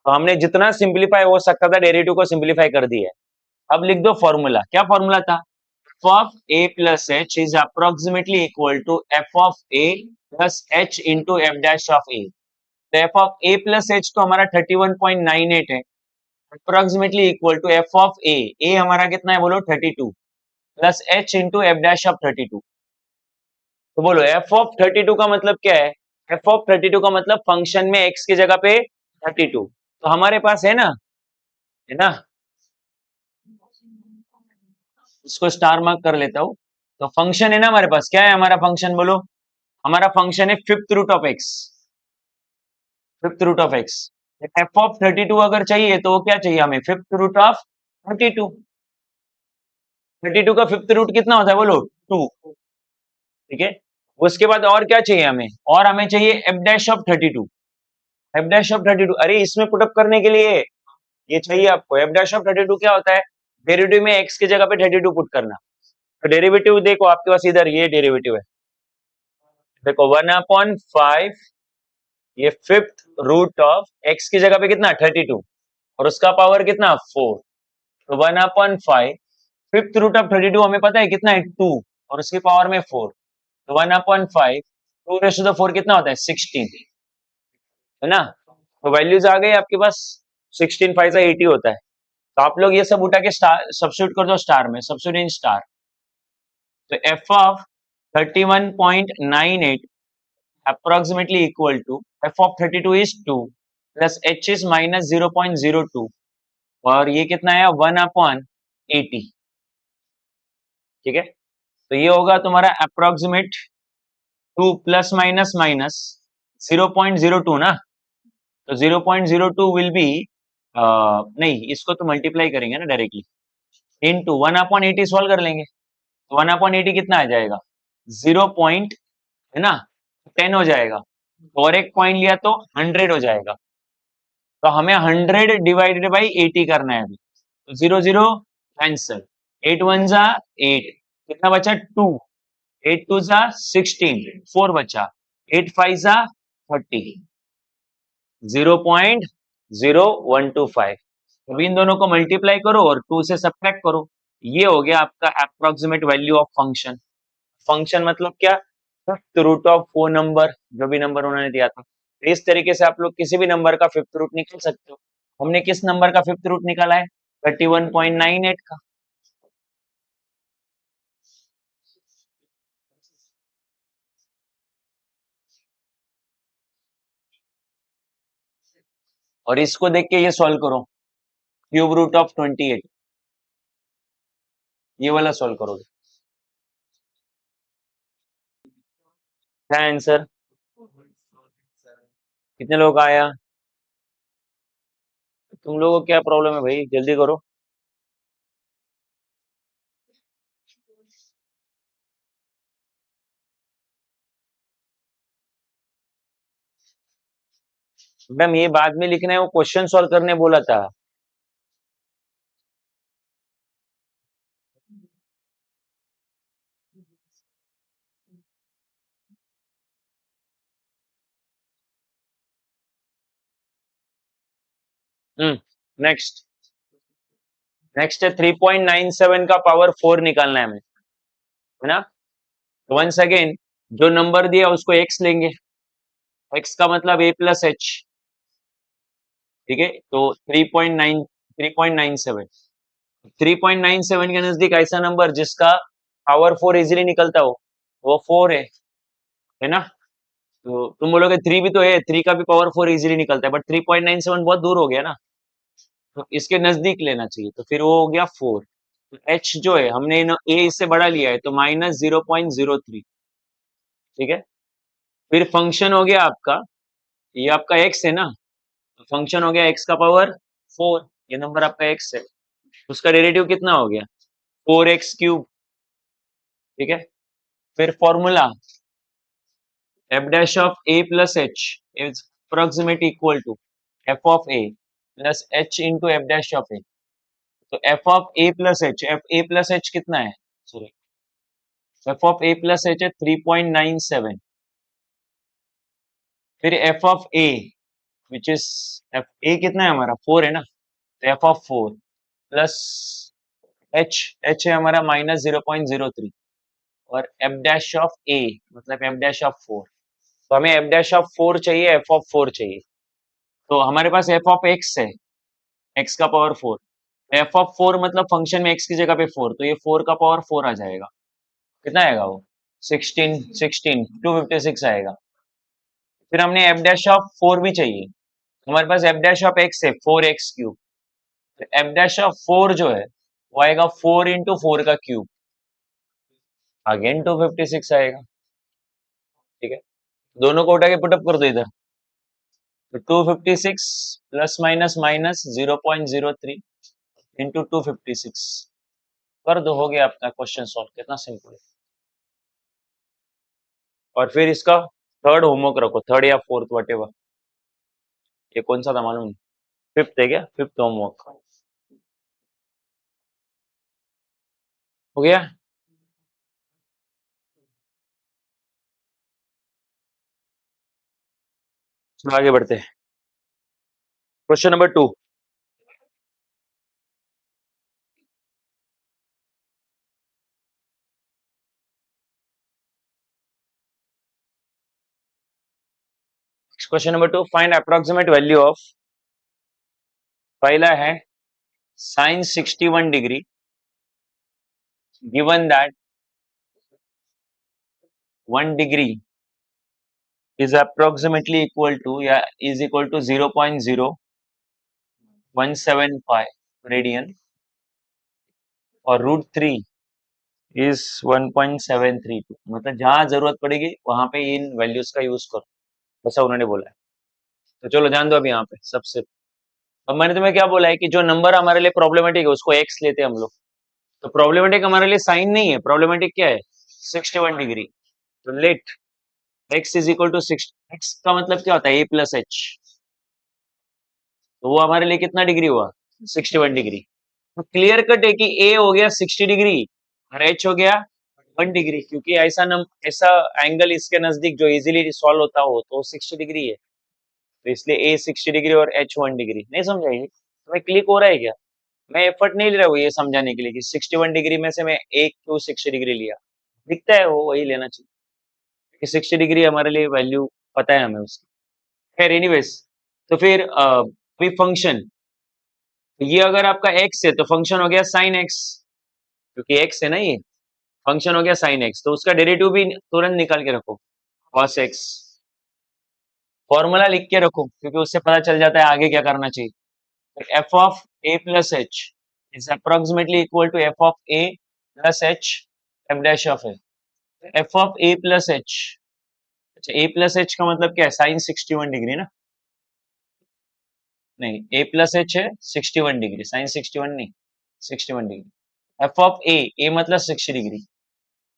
तो हमने जितना सिंप्लीफाई हो सकता था डेरिवेटिव को सिंप्लीफाई कर दिया है। अब लिख दो फॉर्मूला, क्या फॉर्मूला था, f of a plus h is approximately equal to f of a plus h into f dash of a। तो f of a plus h तो हमारा 31.98 है, approximately equal to f of a हमारा कितना है बोलो 32, plus h into f dash of 32। तो बोलो f of 32 का मतलब क्या है, f of 32 का मतलब फंक्शन में x की जगह पे 32, तो हमारे पास है ना, इसको स्टार मार्क कर लेता हूं। तो फंक्शन है ना हमारे पास, क्या है हमारा फंक्शन बोलो, हमारा फंक्शन है fifth root of X, fifth root of X, F of 32 अगर चाहिए तो वो क्या चाहिए हमें, फिफ्थ रूट ऑफ 32, 32 का फिफ्थ रूट कितना होता है बोलो 2, ठीक है। उसके बाद और क्या चाहिए हमें, और हमें चाहिए F dash of 32। F dash of 32, अरे इसमें पुटअप करने के लिए ये चाहिए आपको। एफ डैश ऑफ 32 क्या होता है, डेरिवेटिव में एक्स की जगह पे 32 पुट करना। तो डेरिवेटिव देखो आपके पास इधर ये डेरिवेटिव है, देखो 1/5, ये फिफ्थ रूट ऑफ एक्स की जगह पे कितना 32 और उसका पावर कितना 4। तो 1/5 फिफ्थ रूट ऑफ 32 हमें पता है कितना है 2 और उसकी पावर में 4। तो 1/5 2 रेज़ टू द 4 कितना होता है 16, है ना। तो वैल्यूज आ गई आपके पास, 16 5 80 होता है। तो आप लोग ये सब उठा के स्टार सब्स्टिट्यूट कर दो, स्टार में सब्स्टिट्यूट इन स्टार। तो F of 31.98 approximately equal to f of 32 is 2 plus h is minus 0.02 और ये कितना है 1/80। ठीक है, तो ये होगा तुम्हारा अप्रोक्सीमेट 2 प्लस माइनस माइनस 0.02 ना। तो 0.02 विल बी नहीं, इसको तो मल्टीप्लाई करेंगे ना डायरेक्टली, इनटू 1/80 सॉल्व कर लेंगे। तो 1/80 कितना आ जाएगा 0 पॉइंट, है ना, 10 हो जाएगा। और एक पॉइंट लिया तो 100 हो जाएगा। तो हमें 100 डिवाइडेड बाई 80 करना है अभी। तो 0 0 कैंसल, 8 1 जा 8, कितना बचा 2, 8 2 जा 16, 4 बचा, 8 5 जा 30, 0.0125। अभी इन दोनों को मल्टीप्लाई करो और 2 से सब्ट्रैक्ट करो। ये हो गया आपका approximate value of function. Function मतलब क्या, फिफ्थ रूट ऑफ वो नंबर, जो भी नंबर उन्होंने दिया था। तो इस तरीके से आप लोग किसी भी नंबर का फिफ्थ रूट निकाल सकते हो। हमने किस नंबर का फिफ्थ रूट निकाला है 31.98 का। और इसको देख के ये सॉल्व करो, क्यूब रूट ऑफ 28, ये वाला सॉल्व करोगे। क्या आंसर, कितने लोग आया, तुम लोगों को क्या प्रॉब्लम है भाई, जल्दी करो। मैडम ये बाद में लिखना है, वो क्वेश्चन सॉल्व करने बोला था। नेक्स्ट, नेक्स्ट है 3.97 का पावर 4 निकालना है हमें, है ना। वंस अगेन जो नंबर दिया उसको x लेंगे, x का मतलब a प्लस एच। ठीक है, तो 3.97, 3.97 के नजदीक ऐसा नंबर जिसका पावर 4 इजीली निकलता हो वो 4 है ना। तो तुम बोलोगे 3 भी तो है, 3 का भी पावर 4 इजीली निकलता है, बट 3.97 बहुत दूर हो गया ना, तो इसके नजदीक लेना चाहिए। तो फिर वो हो गया 4। तो h जो है हमने a इससे बड़ा लिया है तो माइनस 0.03। ठीक है, फिर फंक्शन हो गया आपका, ये आपका x है ना, तो फंक्शन हो गया x का पावर 4, ये नंबर आपका x है, उसका डेरिवेटिव कितना हो गया 4x³ ठीक है। फिर formula f dash of a plus h is approximate equal to f of a plus h into F dash of a। तो f of a plus h, f a plus h कितना है, sorry, f of a plus h है 3.97। फिर f of a which is f a कितना है हमारा 4 है ना, तो f of 4 plus h, h है हमारा माइनस 0.03 और f डैश ऑफ a मतलब f डैश ऑफ 4। तो हमें f डैश ऑफ 4 चाहिए, f ऑफ 4 चाहिए। तो हमारे पास f ऑफ x है, x का पावर 4, f ऑफ 4 मतलब फंक्शन में x की जगह पे 4, तो ये 4 का पावर 4 आ जाएगा। कितना आएगा वो 16, 16 256 आएगा। फिर हमने f डैश ऑफ 4 भी चाहिए, हमारे पास f डैश ऑफ x है 4x³। तो f डैश ऑफ 4 जो है वो आएगा 4 इंटू 4 का क्यूब, अगेन 256 आएगा। ठीक है, दोनों को उठा के पुटअप कर दो इधर। तो 256 प्लस माइनस माइनस 0.03 इंटू 256 कर दो, हो गया आपका क्वेश्चन सॉल्व। कितना सिंपल है। और फिर इसका थर्ड होमवर्क रखो, थर्ड या फोर्थ वट एवर, ये कौन सा था मालूम नहीं, फिफ्थ है क्या, फिफ्थ होमवर्क हो गया। चलो आगे बढ़ते हैं, question number 2। Question number 2, find approximate value of, पहला है sin 61 degree given that 1 degree is approximately equal to या is equal to 0.0175 रेडियन और √3 is 1.732, मतलब जहां जरूरत पड़ेगी वहां पे इन वैल्यूज का यूज करो, ऐसा उन्होंने बोला है। तो चलो ध्यान दो अब यहाँ पे सबसे, अब मैंने तुम्हें क्या बोला है कि जो नंबर हमारे लिए प्रॉब्लमेटिक है उसको एक्स लेते हैं हम लोग, तो प्रॉब्लमेटिक हमारे लिए साइन नहीं है, प्रॉब्लमेटिक क्या है, 61 डिग्री। तो let x is equal to 6, x का मतलब क्या होता है, a प्लस एच, तो वो हमारे लिए कितना डिग्री हुआ, 61 डिग्री। तो क्लियर कट है कि a हो गया 60 डिग्री और h हो गया 1 डिग्री, क्योंकि ऐसा एंगल इसके नजदीक जो इजीली सॉल्व होता हो तो 60 डिग्री है, तो इसलिए a 60 डिग्री और h 1 डिग्री। नहीं समझा ये, तुम्हें क्लिक हो रहा है क्या? मैं एफर्ट नहीं ले रहा हूँ ये समझाने के लिए कि 61 डिग्री में से मैं एक क्यों 60 डिग्री लिया, दिखता है वो वही लेना चाहिए, कि 60 डिग्री हमारे लिए वैल्यू पता है हमें उसकी। खैर एनीवेज, तो फिर अभी फंक्शन, ये अगर आपका x है तो फंक्शन हो गया साइन x, क्योंकि x है ना ये, फंक्शन हो गया साइन x, तो उसका डेरिवेटिव भी तुरंत निकाल के रखो, cos x, फॉर्मूला लिख के रखो क्योंकि उससे पता चल जाता है आगे क्या करना चाहिए। f of a plus H is approximately equal to f of a plus H f dash of a, f of a plus H, अच्छा a प्लस एच का मतलब क्या है, साइन 61 डिग्री ना, नहीं a प्लस एच है 61 degree, sign 61 नहीं, 61 degree. f of a मतलब 60 डिग्री,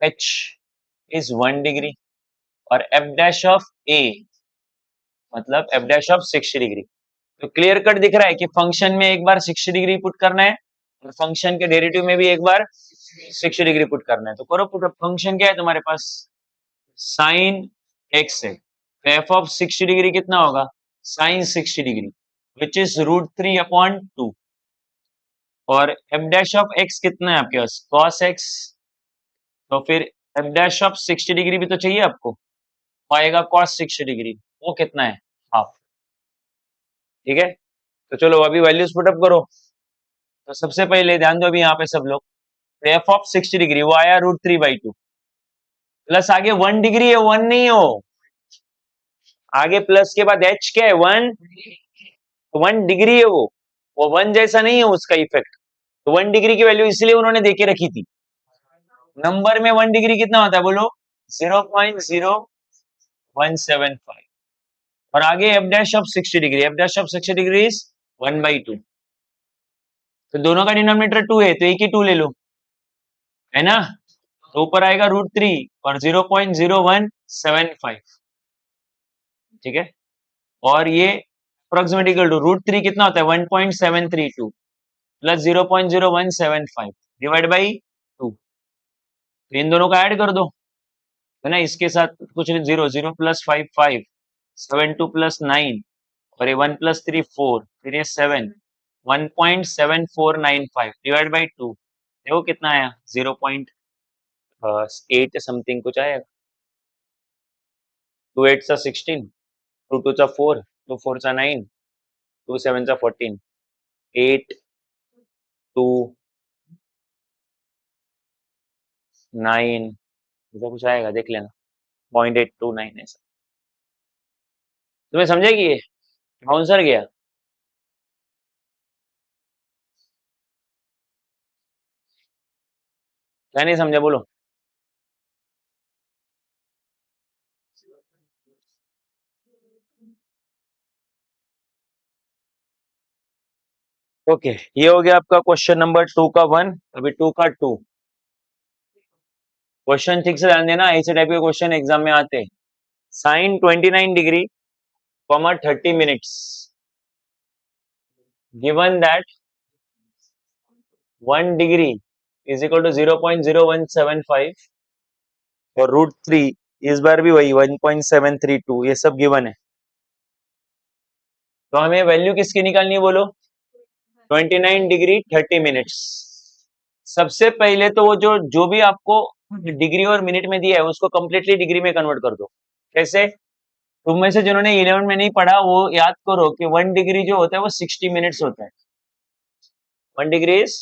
h इज 1 डिग्री और f डैश ऑफ a मतलब f डैश ऑफ 60 डिग्री। तो क्लियर कट दिख रहा है कि फंक्शन में एक बार 60 डिग्री पुट करना है और फंक्शन के डेरिवेटिव में भी एक बार 60 डिग्री पुट करना है, तो करो पुट। फंक्शन क्या है तुम्हारे पास, साइन एक्स है, तो एफ ऑफ 60 डिग्री कितना होगा, साइन 60 डिग्री विच इज √3/2, और एफ डैश ऑफ एक्स कितना है आपके पास, कॉस एक्स, तो फिर एफ डैश ऑफ 60 डिग्री भी तो चाहिए आपको, वो आएगा कॉस 60 डिग्री, वो कितना है, हाफ। ठीक है, तो चलो अभी वैल्यूज पुटअप करो। तो सबसे पहले ध्यान दो अभी यहाँ पे सब लोग, तो एफ ऑफ 60 डिग्री वो आया √3/2, प्लस आगे 1 डिग्री है, 1 नहीं हो, आगे प्लस के बाद एच क्या है 1, तो 1 डिग्री है वो 1 जैसा नहीं है उसका इफेक्ट, तो 1 डिग्री की वैल्यू इसलिए उन्होंने देके रखी थी। नंबर में 1 डिग्री कितना होता है बोलो, 0.0175, और आगे F dash of 60 degree, F dash of 60 degree is 1/2, तो दोनों का डिनोमिनेटर 2 है तो एक ही 2 ले लो, है ना, तो ऊपर आएगा √3 और 0.0175, ठीक है, और ये अप्रोक्सीमेट इक्वल टू √3 कितना होता है 1.732 प्लस 0.0175 डिवाइड बाई 2, तो इन दोनों का ऐड कर दो, है ना, इसके साथ कुछ नहीं, 0 0 प्लस 5 5 7 2 प्लस 9 और ये 1 प्लस 3 4 फिर ये 7 1.7495 डिवाइड बाई 2, देखो कितना आया 0.8 समथिंग कुछ आएगा, 2 8 सा 16, 2 2 सा 4, 2 4 सा 9, 2 7 सा 14, 8 2 9, ऐसा कुछ आएगा देख लेना, 0.829 ऐसा। तुम्हें समझेगी ये आंसर गया, क्या नहीं समझा बोलो। ओके, ये हो गया आपका क्वेश्चन नंबर 2 का 1, अभी 2 का 2। क्वेश्चन ठीक से ध्यान देना, ऐसे टाइप के क्वेश्चन एग्जाम में आते हैं। Sine 29 degree comma 30 minutes given that 1 degree is equal to 0.0175 और √3 इस बार भी वही 1.732, ये सब गिवन है। तो हमें वैल्यू किसकी निकालनी है बोलो? 29 डिग्री 30 मिनट्स। सबसे पहले तो वो जो भी आपको डिग्री और मिनट में दिया है उसको कंप्लीटली डिग्री में कन्वर्ट कर दो। कैसे? तुम में से जिन्होंने 11 में नहीं पढ़ा वो याद करो कि 1 डिग्री जो होता है वो 60 मिनट्स होता है। 1 डिग्री इज,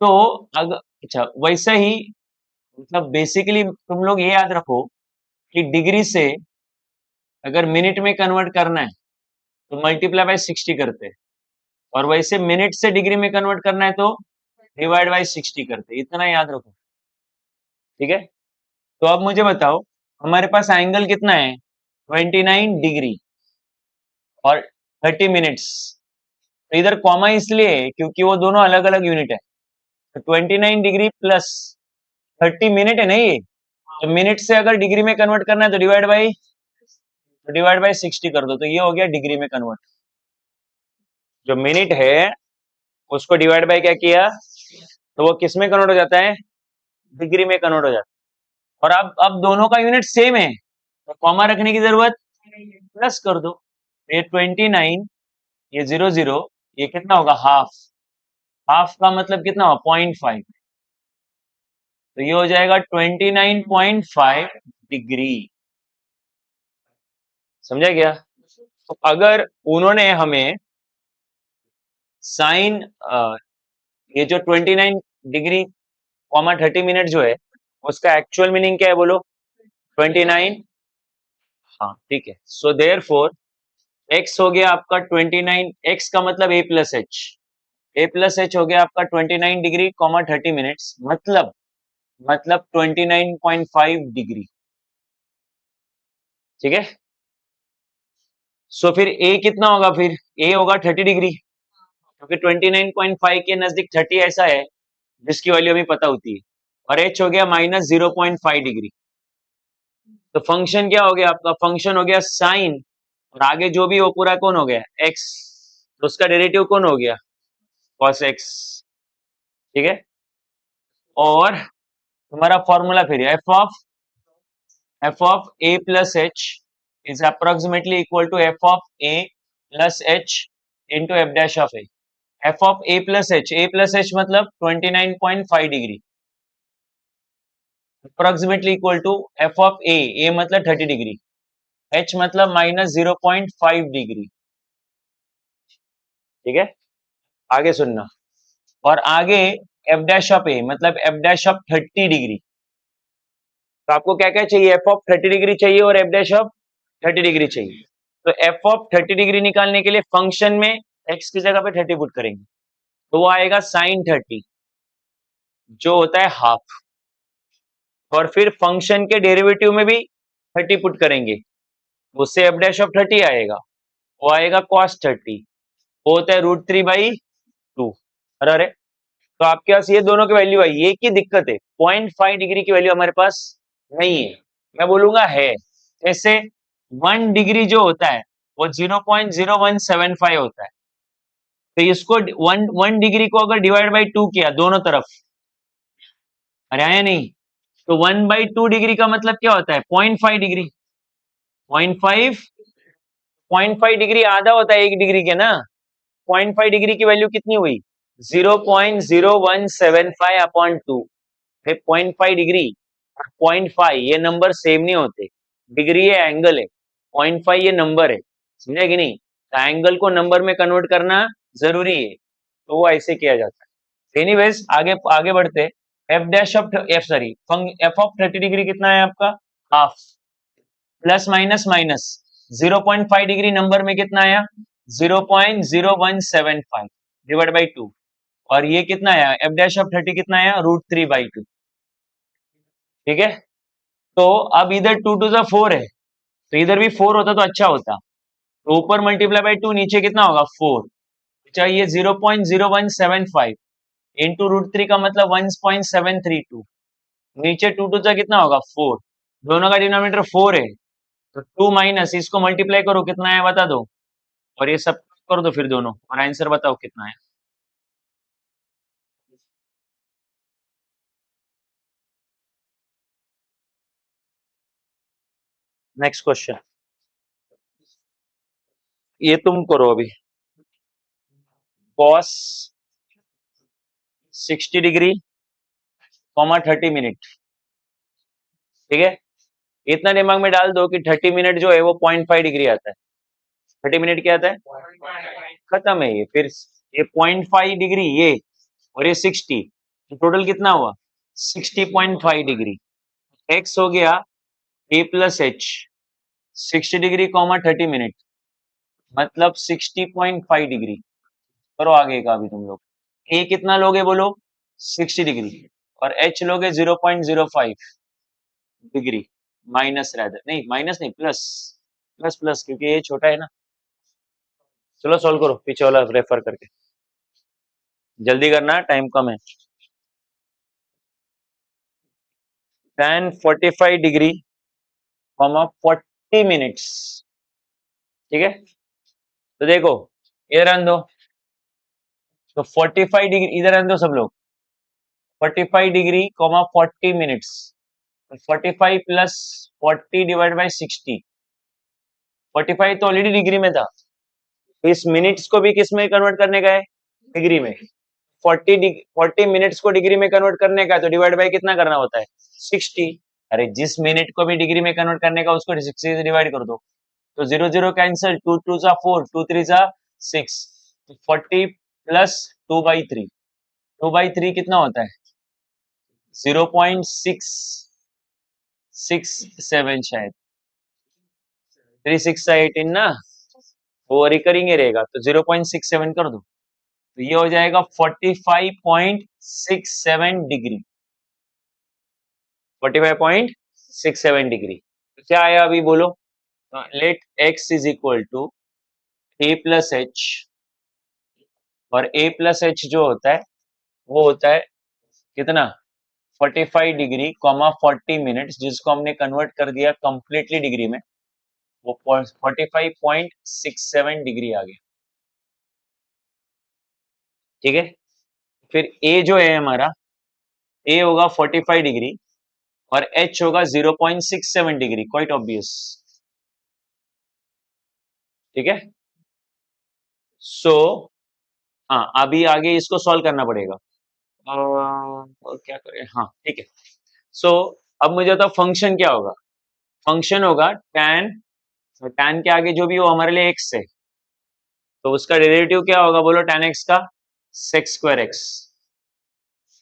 तो अगर अच्छा वैसा ही मतलब बेसिकली तुम लोग ये याद रखो कि डिग्री से अगर मिनट में कन्वर्ट करना है तो मल्टीप्लाई बाय 60 करते हैं, और वैसे मिनट से डिग्री में कन्वर्ट करना है तो डिवाइड बाय 60 करते हैं। इतना याद रखो, ठीक है? तो अब मुझे बताओ हमारे पास एंगल कितना है? 29 डिग्री और 30 मिनट्स। तो इधर कॉमा इसलिए है क्योंकि वो दोनों अलग अलग यूनिट है। तो 29 डिग्री प्लस 30 मिनट है नहीं, तो मिनट से अगर डिग्री में कन्वर्ट करना है तो डिवाइड बाय 60 कर दो, तो ये हो गया डिग्री में कन्वर्ट। जो मिनट है उसको डिवाइड बाय क्या किया तो वो किस में कन्वर्ट हो जाता है? डिग्री में कन्वर्ट हो जाता है। और अब दोनों का यूनिट सेम है तो कॉमा रखने की जरूरत प्लस कर दो। ये 29, ये 0 0, ये कितना होगा? हाफ। हाफ का मतलब कितना होगा? 0.5। तो ये हो जाएगा 29.5 डिग्री। समझा गया? तो अगर उन्होंने हमें साइन ये जो 29 डिग्री कॉमा 30 मिनट जो है उसका एक्चुअल मीनिंग क्या है बोलो? 29। हाँ ठीक है। सो देयरफॉर x हो गया आपका 29, x का मतलब a प्लस एच हो गया आपका 29 डिग्री कॉमा 30 मिनट्स, मतलब 29.5 डिग्री। ठीक है? सो फिर a कितना होगा? फिर a होगा 30 डिग्री, क्योंकि 29.5 के नजदीक 30 ऐसा है जिसकी वैल्यू हमें पता होती है, और h हो गया माइनस 0.5 डिग्री। तो फंक्शन क्या हो गया आपका? फंक्शन हो गया साइन, और आगे जो भी वो पूरा कौन हो गया? x, तो उसका डेरिवेटिव कौन हो गया? cos x। ठीक है? और तुम्हारा फॉर्मूला फिर f of a plus H is approximately equal to f of a plus H into F dash of a। f of a plus H मतलब 29.5 degree approximately equal to f of a मतलब 30 degree, h मतलब minus 0.5 degree. ठीक है? आगे सुनना, और आगे f dash of a मतलब f डैश ऑफ 30 डिग्री। तो आपको क्या क्या चाहिए? f ऑफ 30 डिग्री चाहिए और f डैश ऑफ 30 डिग्री चाहिए। तो f ऑफ 30 डिग्री निकालने के लिए फंक्शन में x की जगह पे 30 पुट करेंगे, तो वो आएगा साइन 30 जो होता है हाफ, और फिर फंक्शन के डेरिवेटिव में भी 30 पुट करेंगे, उससे f डैश ऑफ 30 आएगा, वो आएगा cos 30, वो होता है √3/2। अरे तो आपके पास ये दोनों की वैल्यू आई। एक ही दिक्कत है, 0.5 डिग्री की वैल्यू हमारे पास नहीं है। मैं बोलूंगा है। जैसे 1 डिग्री जो होता है वो 0.0175 होता है, तो इसको 1 डिग्री को अगर डिवाइड बाई 2 किया दोनों तरफ, अरे आया नहीं, तो 1/2 डिग्री का मतलब क्या होता है? 0.5 डिग्री। 0.5 डिग्री आधा होता है 1 डिग्री के ना। 0.5 डिग्री की वैल्यू कितनी हुई? 0.0175 अपॉन 2। 0.5 डिग्री 0.5 ये नंबर सेम नहीं होते। डिग्री ये एंगल है, 0.5 ये नंबर है। समझे कि नहीं? तो एंगल को नंबर में कन्वर्ट करना जरूरी है, तो वो ऐसे किया जाता है। एनीवेज आगे आगे बढ़ते। F dash of F of 30 degree कितना है आपका? Half. Plus minus minus 0.5 degree number में कितना आया? 0.0175 डिवाइड बाई 2, और ये कितना आया? एफ डैश ऑफ 30 कितना आया? √3/2। ठीक है? तो अब इधर 2 टू द 4 है, तो इधर भी 4 होता तो अच्छा होता। तो ऊपर मल्टीप्लाई बाई 2, नीचे कितना होगा? 4। चाहिए 0.0175 इंटू √3 का मतलब 1.732, नीचे 2 टू जा कितना होगा 4, दोनों का डिनोमिनेटर 4 है, तो 2 माइनस इसको मल्टीप्लाई करो कितना है बता दो, और ये सब कर दो फिर दोनों, और आंसर बताओ कितना है। नेक्स्ट क्वेश्चन, ये तुम करो अभी। cos 60 डिग्री, 30 मिनट, ठीक है। इतना दिमाग में डाल दो कि 30 मिनट जो है वो 0.5 डिग्री आता है। 30 मिनट क्या आता है, खत्म है ये। फिर ये 0.5 डिग्री ये, और ये 60, तो टोटल कितना हुआ 60.5 डिग्री। x हो गया a plus H, 60 degree comma 30 minute, मतलब 60.5 डिग्री। करो आगे का अभी तुम लोग। a कितना लोगे बोलो 60 डिग्री, और h लोगे 0.05 डिग्री, माइनस रैदर, नहीं माइनस नहीं, प्लस प्लस प्लस, क्योंकि ये छोटा है ना। चलो सॉल्व करो पीछे वाला रेफर करके, जल्दी करना टाइम कम है। tan 45 डिग्री कॉमा 40 मिनट्स, ठीक है। तो देखो इधर आने दो, तो 45 डिग्री इधर आने दो सब लोग, 45 degree comma 40 minutes, 45 plus 40 divide by 60, 45 तो ऑलरेडी डिग्री में था, तो इस मिनट्स को भी किस में कन्वर्ट करने का है, डिग्री में। 40 मिनट्स को डिग्री में कन्वर्ट करने का है, तो डिवाइड बाई कितना करना होता है 60। अरे जिस मिनट को भी डिग्री में कन्वर्ट करने का उसको 60 से डिवाइड कर दो, तो 0 0 कैंसिल, 2 2 जा 4, 2 3 जा 6, तो 40 प्लस 2/3, 2/3 कितना होता है 0.667 शायद, 3 6 18 ना, वो रिकरिंग ही रहेगा, तो 0.67 कर दो, तो ये हो जाएगा 45.67 डिग्री, 45.67 डिग्री। तो क्या आया अभी बोलो, let x is equal to a plus H, और a प्लस एच जो होता है वो होता है कितना 45 डिग्री कॉमा 40 मिनट्स, जिसको हमने कन्वर्ट कर दिया कंप्लीटली डिग्री में, वो 45.67 डिग्री आ गया, ठीक है। फिर a जो है हमारा, a होगा 45 डिग्री और h होगा 0.67 डिग्री, क्वाइट ऑब्वियस, ठीक है। सो हाँ अभी आगे इसको सॉल्व करना पड़ेगा, और क्या करें, हाँ ठीक है। सो अब मुझे बताओ फंक्शन क्या होगा, फंक्शन होगा tan, tan के आगे जो भी हो हमारे लिए x है, तो उसका डेरिवेटिव क्या होगा बोलो tan x का, sec स्क्वायर x।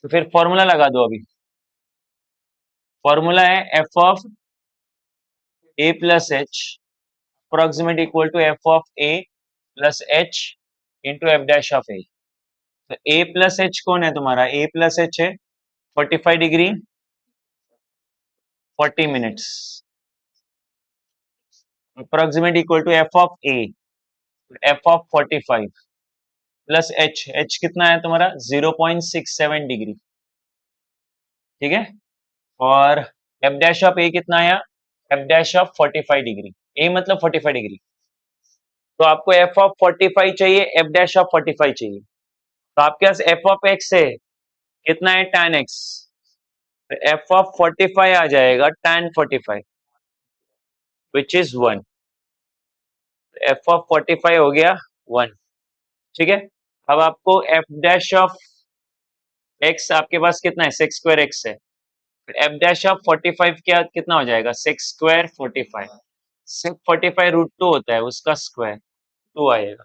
तो फिर फॉर्मूला लगा दो अभी, फॉर्मूला है f of a plus H approximate equal to f of a plus H into F dash of a। तो a प्लस एच कौन है तुम्हारा, a प्लस एच है 45 degree 40 minutes approximate equal to f of a, f of 45 plus h, h कितना है तुम्हारा 0.67 degree, ठीक है। और f डैश ऑफ a कितना आया, f dash of 45 degree, a मतलब 45 डिग्री, तो आपको f ऑफ 45 चाहिए, f डैश ऑफ 45 चाहिए, तो आपके पास f ऑफ x है कितना है tan x, तो f ऑफ 45 आ जाएगा tan 45 which is 1, f of 45 हो गया 1, ठीक है। अब आपको f डैश ऑफ x आपके पास कितना है sec स्क्वायर x है, f डैश ऑफ 45 क्या कितना हो जाएगा sec स्क्वायर 45, sec 45 √2 होता है उसका स्क्वायर 2 आएगा,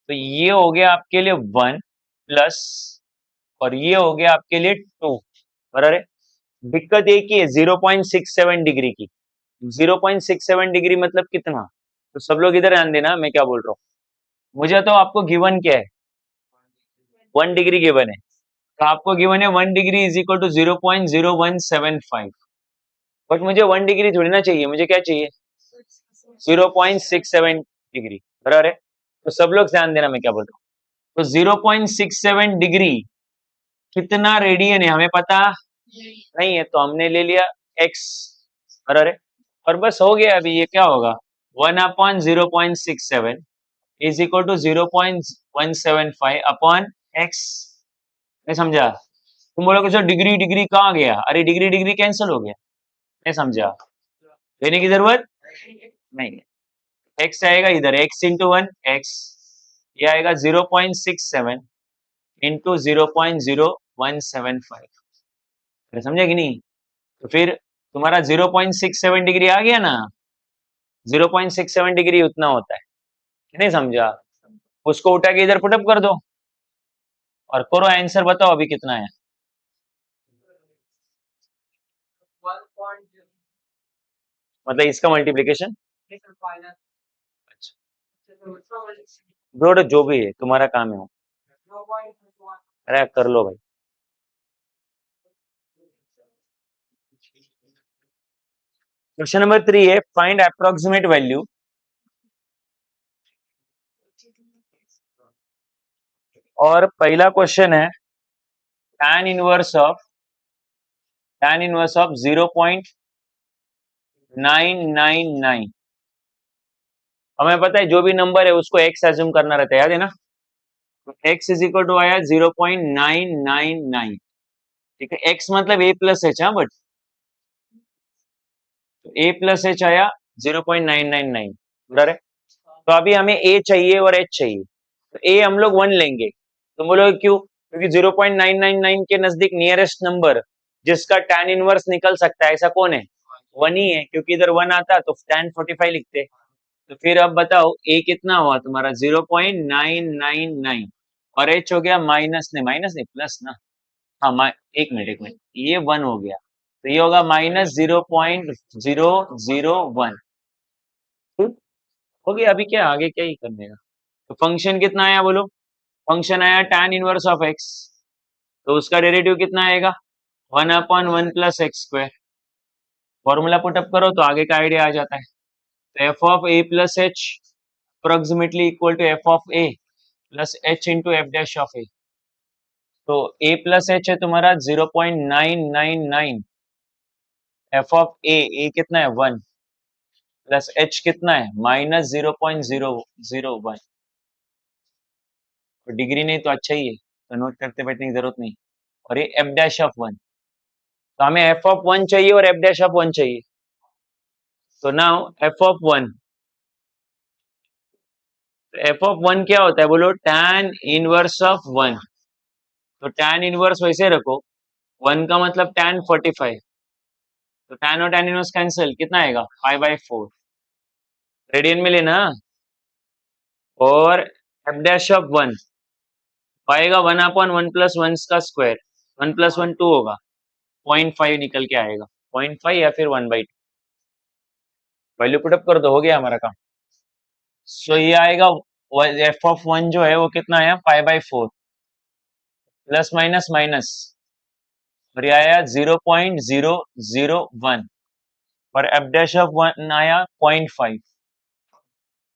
तो ये हो गया आपके लिए 1 प्लस, और ये हो गया आपके लिए 2, बराबर है। दिक्कत एक ही है 0.67 डिग्री की, 0.67 डिग्री मतलब कितना, तो सब लोग इधर ध्यान देना मैं क्या बोल रहा हूँ। मुझे तो आपको गिवन क्या है 1 डिग्री गिवन है, तो आपको गिवन है 1 degree is equal to 0.0175, but मुझे 1 डिग्री थोड़ी ना चाहिए, मुझे क्या चाहिए 0.67 डिग्री, बराबर है। तो सब लोग ध्यान देना मैं क्या बोल रहा हूँ, तो 0.67 डिग्री कितना रेडियन है हमें पता, नहीं है तो हमने ले लिया x। अरे और बस हो गया। अभी ये क्या होगा, 1/0.67 is equal to 0.175 upon x। नहीं समझा? तुम बोलोगे सर डिग्री डिग्री कहाँ गया, अरे डिग्री डिग्री कैंसिल हो गया। नहीं समझा? लेने की जरूरत नहीं है। x आएगा इधर, x इंटू वन एक्स, ये आएगा 0.67 इंटू 0.0175। समझे कि नहीं? तो फिर तुम्हारा 0.67 डिग्री आ गया ना, 0.67 डिग्री उतना होता है। नहीं समझा? उसको उठा के इधर पुटअप कर दो और करो आंसर, बताओ अभी कितना है। मतलब इसका मल्टीप्लीकेशन। ब्रोड जो भी है तुम्हारा काम है वो। अरे कर लो भाई। क्वेश्चन नंबर 3 है, फाइंड अप्रोक्सीमेट वैल्यू। और पहला क्वेश्चन है tan इनवर्स ऑफ 0.999। हमें पता है जो भी नंबर है उसको x एज्यूम करना रहता है, याद है ना? तो x इज इक्वल टू आया 0.999। ठीक है, x मतलब a प्लस एच। हाँ, बट तो a प्लस एच आया 0.999 बराबर है। तो अभी हमें a चाहिए और h चाहिए, तो a हम लोग 1 लेंगे। तुम बोलोगे क्यों? क्योंकि 0.999 के नजदीक नियरेस्ट नंबर जिसका tan इनवर्स निकल सकता है ऐसा कौन है? 1 ही है, क्योंकि इधर 1 आता तो tan 45 लिखते। तो फिर अब बताओ a कितना हुआ तुम्हारा? 0.999 और h हो गया माइनस नहीं प्लस ना। हाँ, एक मिनट, ये 1 हो गया तो ये होगा -0.001। हो गया। अभी क्या आगे क्या ही करने का। तो फंक्शन कितना आया बोलो? फंक्शन आया tan इनवर्स ऑफ x, तो उसका डेरिवेटिव कितना आएगा? 1/1 plus X square. Formula put up करो तो आगे का आइडिया आ जाता है। तो F of A plus H approximately equal to F of A plus H into F dash of A. तो ए प्लस एच है तुम्हारा 0.999, एफ ऑफ ए कितना है 1, प्लस एच कितना है -0.001। तो डिग्री नहीं तो अच्छा ही है, तो नोट करते बैठने की जरूरत नहीं। और ये एफ डैश ऑफ 1, तो हमें एफ ऑफ 1 चाहिए और एफ डैश ऑफ 1 चाहिए। तो नाउ एफ ऑफ 1 क्या होता है बोलो? tan inverse of 1। तो tan इनवर्स वैसे रखो, 1 का मतलब tan 45, तो tan और tan इनवर्स कैंसिल, कितना आएगा 5/4। रेडियन में लेना। और एफ डैश ऑफ 1 आएगा 1/1 प्लस 1 का स्क्वायर, 1 प्लस 1 2 होगा, 0.5 निकल के आएगा, 0.5 या फिर 1/2। वैल्यू पुटअप कर दो, हो गया हमारा काम। सो ये आएगा एफ ऑफ 1 जो है वो कितना आया 5/4 प्लस माइनस माइनस, और ये आया 0.001 और एफ डैश ऑफ 1 आया 0.5।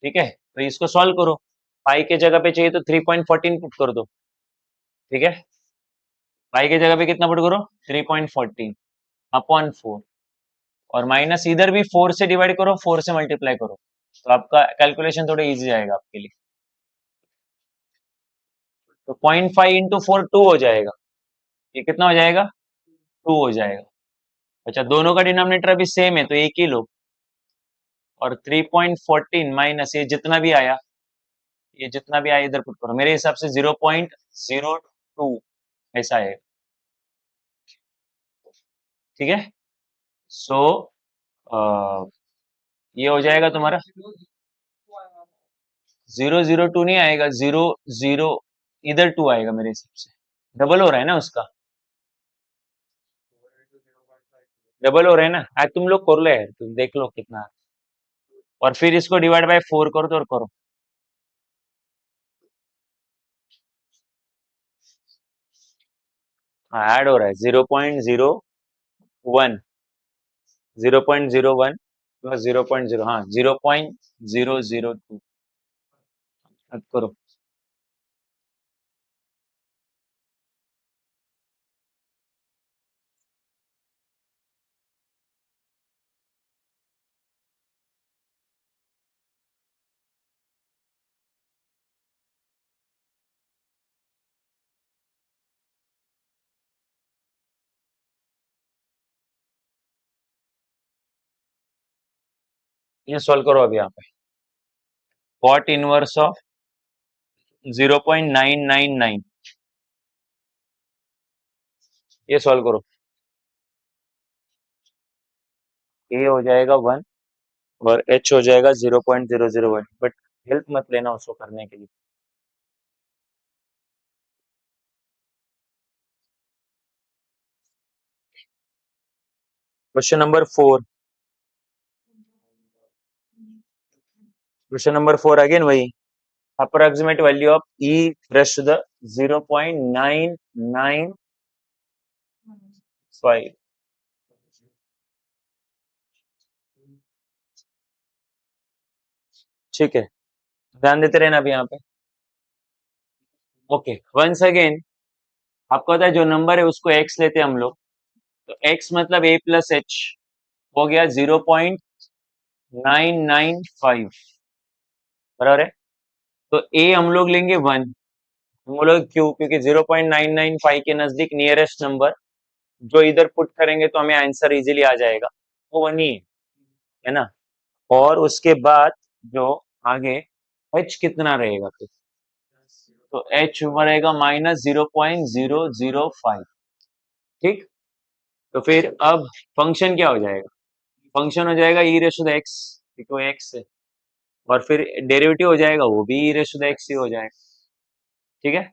ठीक है, तो इसको सॉल्व करो। पाई के जगह पे चाहिए तो 3.14 पुट कर दो। ठीक है, पाई के जगह पे कितना पुट करो? 3.14 अपॉन 4, और माइनस इधर भी 4 से डिवाइड करो, 4 से मल्टीप्लाई करो, तो आपका कैलकुलेशन थोड़ा इजी जाएगा आपके लिए। तो 0.5 इंटू 4 2 हो जाएगा। ये कितना हो जाएगा? 2 हो जाएगा। अच्छा, दोनों का डिनोमिनेटर अभी सेम है तो एक ही लो, और 3.14 माइनस ये जितना भी आया इधर पुट करो। मेरे हिसाब से 0.02 ऐसा है। ठीक है, सो ये हो जाएगा तुम्हारा 002 नहीं आएगा, 0 0 इधर 2 आएगा मेरे हिसाब से। डबल हो रहा है ना उसका, डबल हो रहा है ना। आज तुम लोग कर लो यार, तुम देख लो कितना, और फिर इसको डिवाइड बाय 4 कर दो और करो। हाँ, ऐड हो रहा है 0.01, 0.01 प्लस 0.0, हाँ 0.002। अब करो। ये सॉल्व करो अभी यहाँ पे। कॉट इनवर्स ऑफ 0.999, ये सॉल्व करो। ए हो जाएगा 1 और एच हो जाएगा 0.001, बट हेल्प मत लेना उसको करने के लिए। Question number 4, question number 4 again वही, approximate value of e raised to the 0.995, ठीक है, ध्यान देते रहना अभी यहाँ पे। ओके, वंस अगेन आपको पता है जो नंबर है उसको x लेते हैं हम लोग, तो x मतलब a प्लस एच हो गया 0.995, बराबर है। तो a हम लोग लेंगे 1, हम लोग क्यों, क्योंकि 0.995 के नजदीक नियरेस्ट नंबर जो इधर पुट करेंगे तो हमें आंसर इजीली आ जाएगा, वो 1 ही है ना। और उसके बाद जो आगे h कितना रहेगा फिर, तो h रहेगा -0.005, ठीक। तो फिर अब फंक्शन क्या हो जाएगा, फंक्शन हो जाएगा e रेशो द x, क्योंकि x है, और फिर डेरिवेटिव हो जाएगा वो भी e रेशो द x ही हो जाएगा, ठीक है।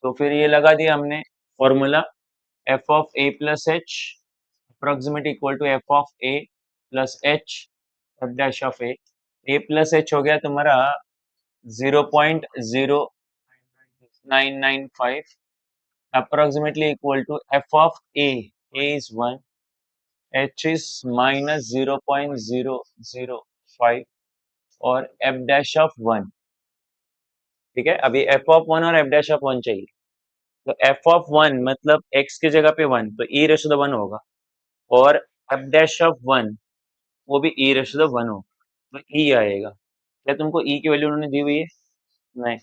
तो फिर ये लगा दिया हमने formula, f of a plus H approximate equal to f of a plus H F dash of a plus H हो गया तुम्हारा 0.0995 approximately equal to f of a is 1, h is -0.005 और f dash of 1, ठीक है। अभी f of 1 और f dash of 1 चाहिए, तो f of 1 मतलब x की जगह पे 1, तो e रेशो द 1 होगा, और f dash of 1 वो भी e रेशो द 1 होगा, तो e आएगा। क्या तुमको e की वैल्यू उन्होंने दी हुई है? नहीं।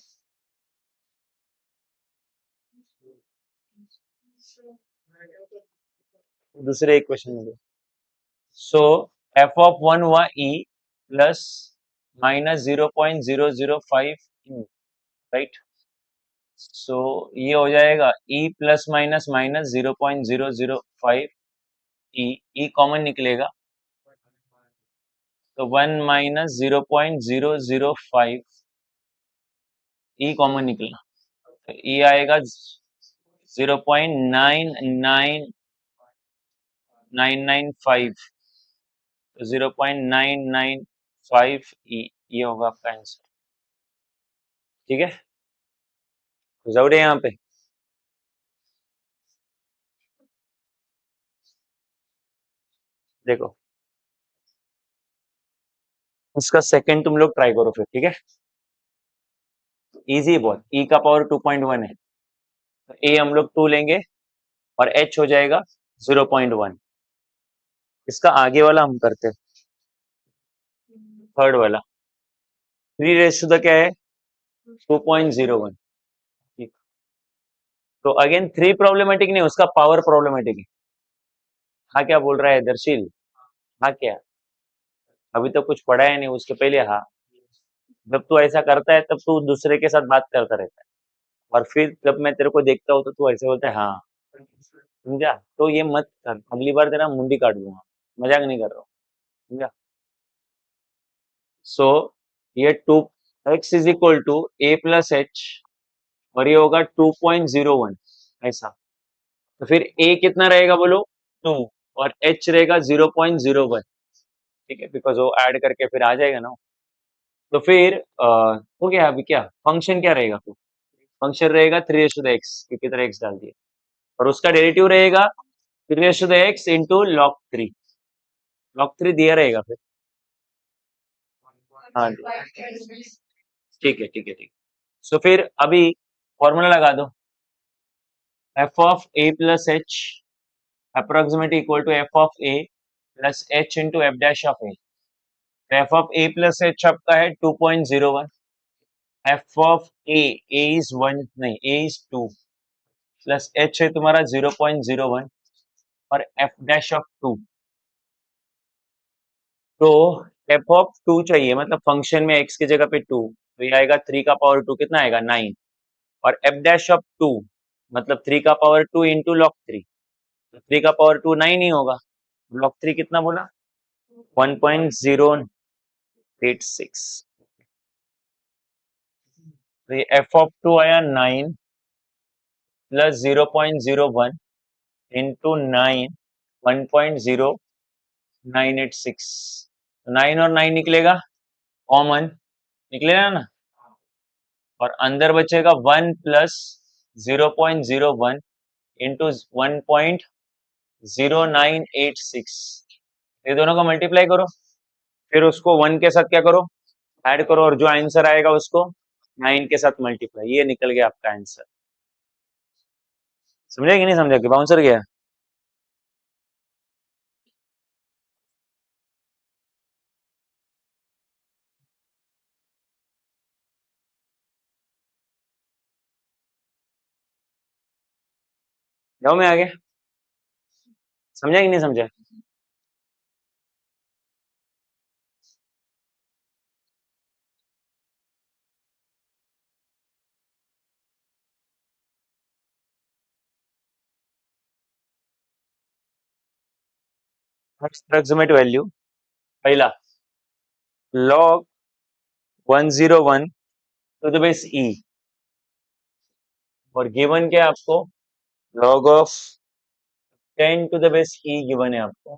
दूसरे इक्वेशन में, सो f of 1 हुआ e प्लस -0.005 e, राइट। सो ये हो जाएगा e plus minus minus 0.005 e, e common निकलेगा, तो 1 माइनस 0.005 e कॉमन निकला, तो e आएगा 0.99995, तो 0.995 e, ये होगा आपका आंसर, ठीक है। जरूर है यहाँ पे, देखो उसका सेकंड तुम लोग ट्राई करो फिर, ठीक है। इजी बहुत, e का पावर 2.1 है, तो a हम लोग 2 लेंगे और h हो जाएगा 0.1। इसका आगे वाला हम करते हैं, थर्ड वाला 3 रेस टू द क्या है 2.01, ठीक। तो अगेन 3 प्रॉब्लमेटिक नहीं, उसका पावर प्रॉब्लमेटिक है। हाँ क्या बोल रहा है दर्शील, हाँ क्या, अभी तो कुछ पढ़ा है नहीं, उसके पहले हाँ। जब तू ऐसा करता है तब तू दूसरे के साथ बात करता रहता है, और फिर जब मैं तेरे को देखता हूँ तो तू ऐसे बोलता है हाँ, समझा। तो ये मत कर, अगली बार तेरा मुंडी काट दूंगा, मजाक नहीं कर रहा हूँ, समझा। सो ये 2 x is equal to a plus H, और ये होगा 2.01 ऐसा। तो फिर a कितना रहेगा बोलो 2, और h रहेगा 0.01, ठीक है, बिकॉज वो ऐड करके फिर आ जाएगा ना। तो फिर हो गया, अभी क्या फंक्शन क्या रहेगा, फिर फंक्शन रहेगा 3 x, क्योंकि तरह x डाल दिया, और उसका डेरिवेटिव रहेगा 3 x इंटू log 3, log 3 दिया रहेगा फिर, हाँ ठीक है ठीक है ठीक। सो फिर अभी फॉर्मूला लगा दो, f of a plus H approximate equal to f of a plus h into F dash of a। f of a plus H आपका है 2.01, f ऑफ a इज 1 नहीं, a इज 2 प्लस h है तुम्हारा 0.01 और f dash of 2, तो F of to चाहिए, मतलब function में एक्स की जगह पे टू, तो ये आएगा 3 का पावर 2 कितना आएगा 9, और एफ डैश ऑफ टू मतलब 3 का पावर 2 इंटू लॉग 3, तो 3 का पावर 2 9 ही होगा, लॉग 3 कितना बोला 1.086, तो ये एफ ऑफ टू आया 9 प्लस 0.01 इंटू 9 1.0986, 9 और 9 निकलेगा कॉमन, निकलेगा ना, और अंदर बचेगा 1 प्लस 0.01 इंटू 1.0986, ये दोनों को मल्टीप्लाई करो, फिर उसको 1 के साथ क्या करो ऐड करो, और जो आंसर आएगा उसको 9 के साथ मल्टीप्लाई, ये निकल गया आपका आंसर। समझा कि नहीं समझा कि बाउंसर गया? जाओ मैं आगे, समझा कि नहीं समझा? अप्रोक्सीमेट वैल्यू पहला log 101 to the base e, और गिवन क्या है आपको log of 10 to the base e given है आपको,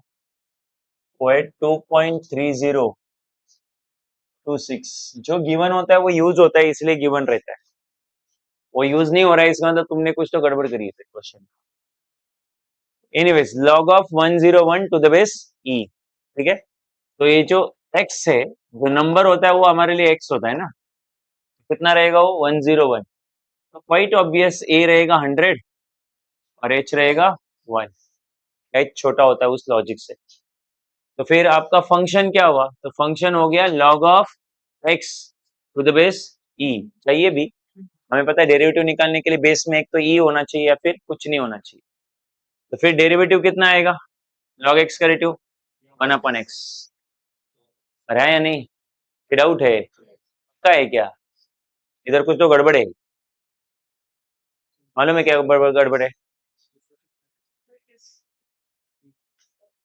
वो है 2.3026, जो गिवन होता है वो यूज होता है इसलिए गिवन रहता है, वो यूज नहीं हो रहा है इसका मतलब तुमने कुछ तो गड़बड़ करी है question. Anyways log of 101 to the base e, ठीक है, तो ये जो x है, जो नंबर होता है वो हमारे लिए x होता है ना, कितना रहेगा वो 101, तो क्वाइट ऑब्वियस a रहेगा 100 और h रहेगा 1, h छोटा होता है उस लॉजिक से, तो फिर आपका फंक्शन क्या हुआ, तो फंक्शन हो गया log of x to the base e, चाहिए भी, हमें पता है डेरिवेटिव निकालने के लिए बेस में एक तो e होना चाहिए या फिर कुछ नहीं होना चाहिए, तो फिर डेरिवेटिव कितना आएगा log x का डेरिवेटिव 1 अपन x, है या नहीं, डाउट है पक्का है क्या, इधर कुछ तो गड़बड़ है, मालूम है क्या गड़बड़ है,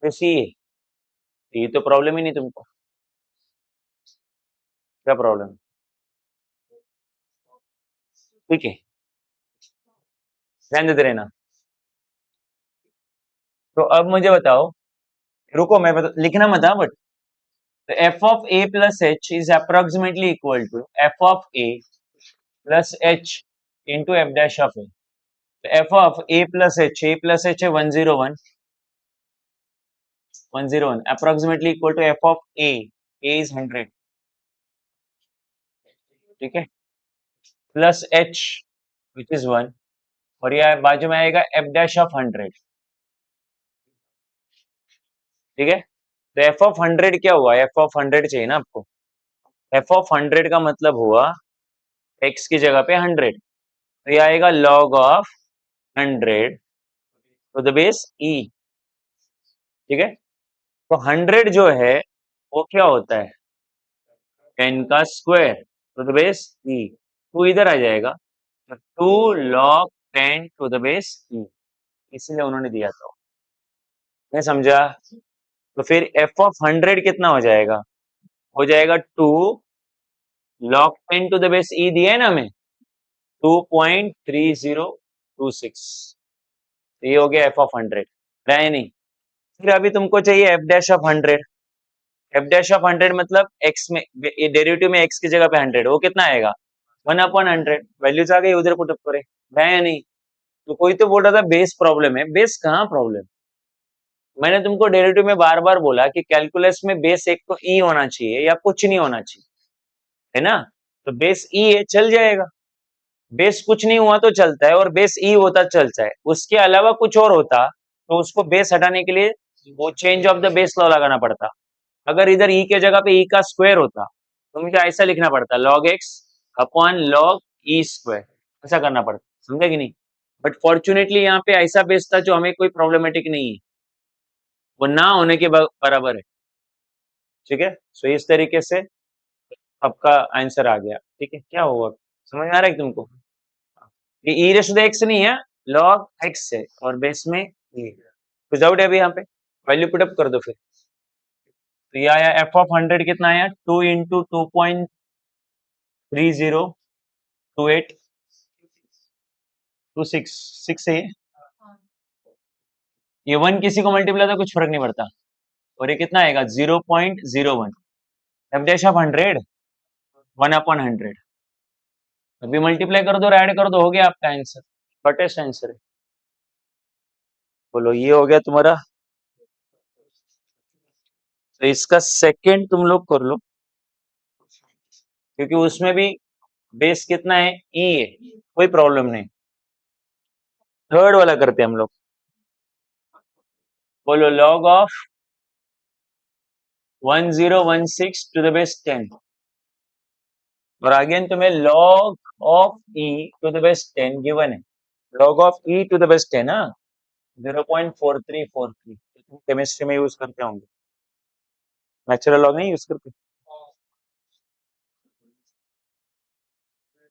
सी, ये तो प्रॉब्लम ही नहीं तुमको, क्या प्रॉब्लम, ठीक है ध्यान देते रहना। तो अब मुझे बताओ, रुको मैं लिखना मत हाँ, but F of A plus H is approximately equal to F of A plus H into F dash of A, F of A plus H है 101, 101 approximately equal to F of A is 100, ठीक है, plus H which is 1, और यह बाजू में आएगा F dash of 100, ठीक है, तो एफ ऑफ 100 क्या हुआ, एफ ऑफ 100 चाहिए ना आपको, एफ ऑफ 100 का मतलब हुआ एक्स की जगह पे 100, तो ये आएगा log of 100 to the base e, ठीक है, तो 100 जो है वो क्या होता है 10 का square to the base e, two इधर आ जाएगा, तो 2 log 10 to the base e, इसलिए उन्होंने दिया था, मैं समझा, तो फिर f ऑफ 100 कितना हो जाएगा 2 log 10 to the base e दिया है ना हमें 2.3026, ये हो गया एफ ऑफ 100, है नहीं, फिर अभी तुमको चाहिए F dash of 100, F dash of 100 मतलब एक्स में डेरिवेटिव में एक्स की जगह पे 100, वो कितना आएगा 1/100, वैल्यूज आ गई उधर पुटअप करे, है या नहीं, तो कोई तो बोल रहा था बेस प्रॉब्लम है, बेस कहाँ प्रॉब्लम, मैंने तुमको डेरिवेटिव में बार बार बोला कि कैलकुलस में बेस एक तो ई होना चाहिए या कुछ नहीं होना चाहिए, है ना, तो बेस ई है चल जाएगा, बेस कुछ नहीं हुआ तो चलता है और बेस ई होता चलता है, उसके अलावा कुछ और होता तो उसको बेस हटाने के लिए वो change of the base law लगाना पड़ता, अगर इधर ई के जगह पे ई का स्क्वायर होता तो मुझे ऐसा लिखना पड़ता log x upon log E square, ऐसा करना पड़ता, समझे कि नहीं, बट फॉर्चुनेटली यहाँ पे ऐसा बेस था जो हमें कोई प्रॉब्लमेटिक नहीं है, वो ना होने के बराबर है, ठीक है। सो इस तरीके से आपका आंसर आ गया। ठीक है, क्या हुआ समझ में आ रहा है तुमको? ये ई रेस टू द एक्स नहीं है, लॉग एक्स है और बेस में ये कुछ डाउट है अभी यहाँ पे? वैल्यू पुटअप कर दो फिर। तो ये आया एफ ऑफ 100 कितना आया 2 इंटू 2.302826 6 है ये 1 किसी को मल्टीप्लाई तो कुछ फर्क नहीं पड़ता। और ये कितना आएगा 0.01 एफ डैश ऑफ 100 1/100। अभी मल्टीप्लाई कर दो और ऐड कर दो, हो गया आपका आंसर। शॉर्टेस्ट आंसर है। बोलो ये हो गया तुम्हारा। तो इसका सेकंड तुम लोग कर लो, क्योंकि उसमें भी बेस कितना है ई है, कोई प्रॉब्लम नहीं। थर्ड वाला करते हैं हम लोग। बोलो log of 1016 to the base 10 और अगेन तुम्हें log of E to the base 10 given है। Log of E to the base 10 हाँ 0.4343 तुम केमिस्ट्री में यूज करते होंगे, नेचुरल लॉग नहीं यूज करते।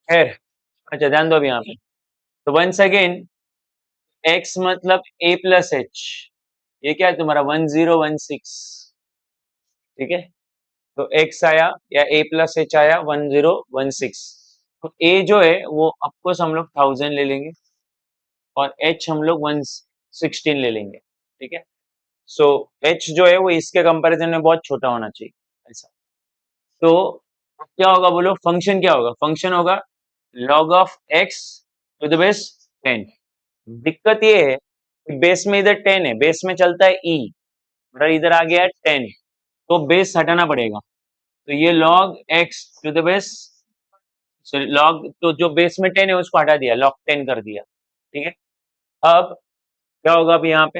खैर अच्छा ध्यान दो अभी यहाँ पे। तो वंस अगेन x मतलब a प्लस एच, ये क्या है तुम्हारा 1016। ठीक है, तो x आया या a प्लस एच आया 1016। तो a जो है वो ऑफकोर्स हम लोग 1000 ले लेंगे और h हम लोग 116 ले लेंगे। ठीक है, सो h जो है वो इसके कंपैरिजन में बहुत छोटा होना चाहिए ऐसा। तो क्या होगा बोलो, फंक्शन क्या होगा? फंक्शन होगा log of x to the base 10। दिक्कत ये है कि बेस में इधर 10 है, बेस में चलता है e और इधर आ गया है 10, तो बेस हटाना पड़ेगा। तो ये log x to the base sorry log, तो जो बेस में 10 है उसको हटा दिया, log 10 कर दिया। ठीक है, अब क्या होगा अभी यहाँ पे?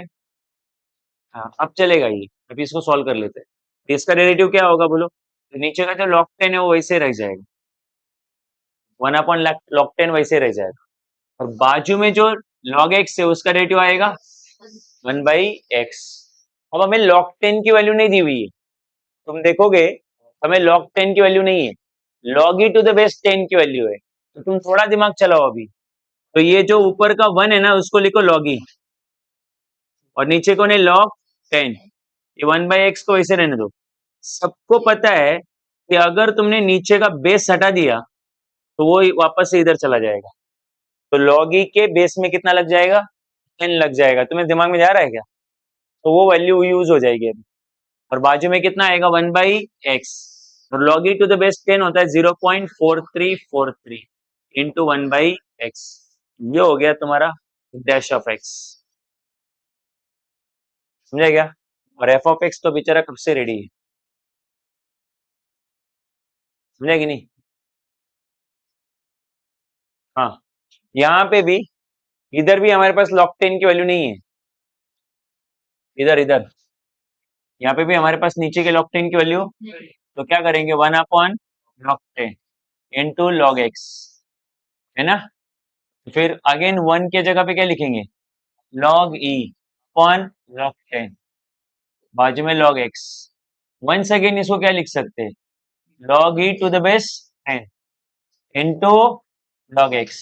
हाँ अब चलेगा ये, अभी इसको सॉल्व कर लेते हैं। तो इसका डेरिवेटिव क्या होगा बोलो? तो नीचे का जो log 10 है वो वैसे रह जाएगा, 1 अपॉन log 10 वैसे रह जाएगा। और बाजू में जो log x है उसका डेरिवेटिव आएगा 1/x। अब हमें log 10 की वैल्यू नहीं दी हुई है, तुम देखोगे हमें log 10 की वैल्यू नहीं है, log e to the base 10 की वैल्यू है। तो तुम थोड़ा दिमाग चलाओ अभी। तो ये जो ऊपर का 1 है ना उसको लिखो log e और नीचे को नहीं log 10, ये 1/x को ऐसे रहने दो। सबको पता है कि अगर तुमने नीचे का बेस हटा दिया तो वो वापस से इधर चला जाएगा, तो log e के बेस में कितना लग जाएगा 10 लग जाएगा। तुम्हें दिमाग में जा रहा है क्या? तो वो वैल्यू यूज हो जाएगी अभी। और बाजू में कितना आएगा 1/x और log e to the base 10 होता है 0.4343 इंटू 1/x। ये हो गया तुम्हारा डैश ऑफ x। समझा क्या? और एफ ऑफ एक्स तो बेचारा कब से रेडी है, समझा कि नहीं? हाँ यहाँ पे भी, इधर भी हमारे पास log 10 की वैल्यू नहीं है, इधर इधर यहाँ पे भी हमारे पास नीचे के log 10 की वैल्यू, तो क्या करेंगे 1/log 10 इंटू log x, है ना? फिर अगेन 1 के जगह पे क्या लिखेंगे log e अपॉन log 10 बाजू में log x। वंस अगेन इसको क्या लिख सकते हैं log e to the base 10 into log x।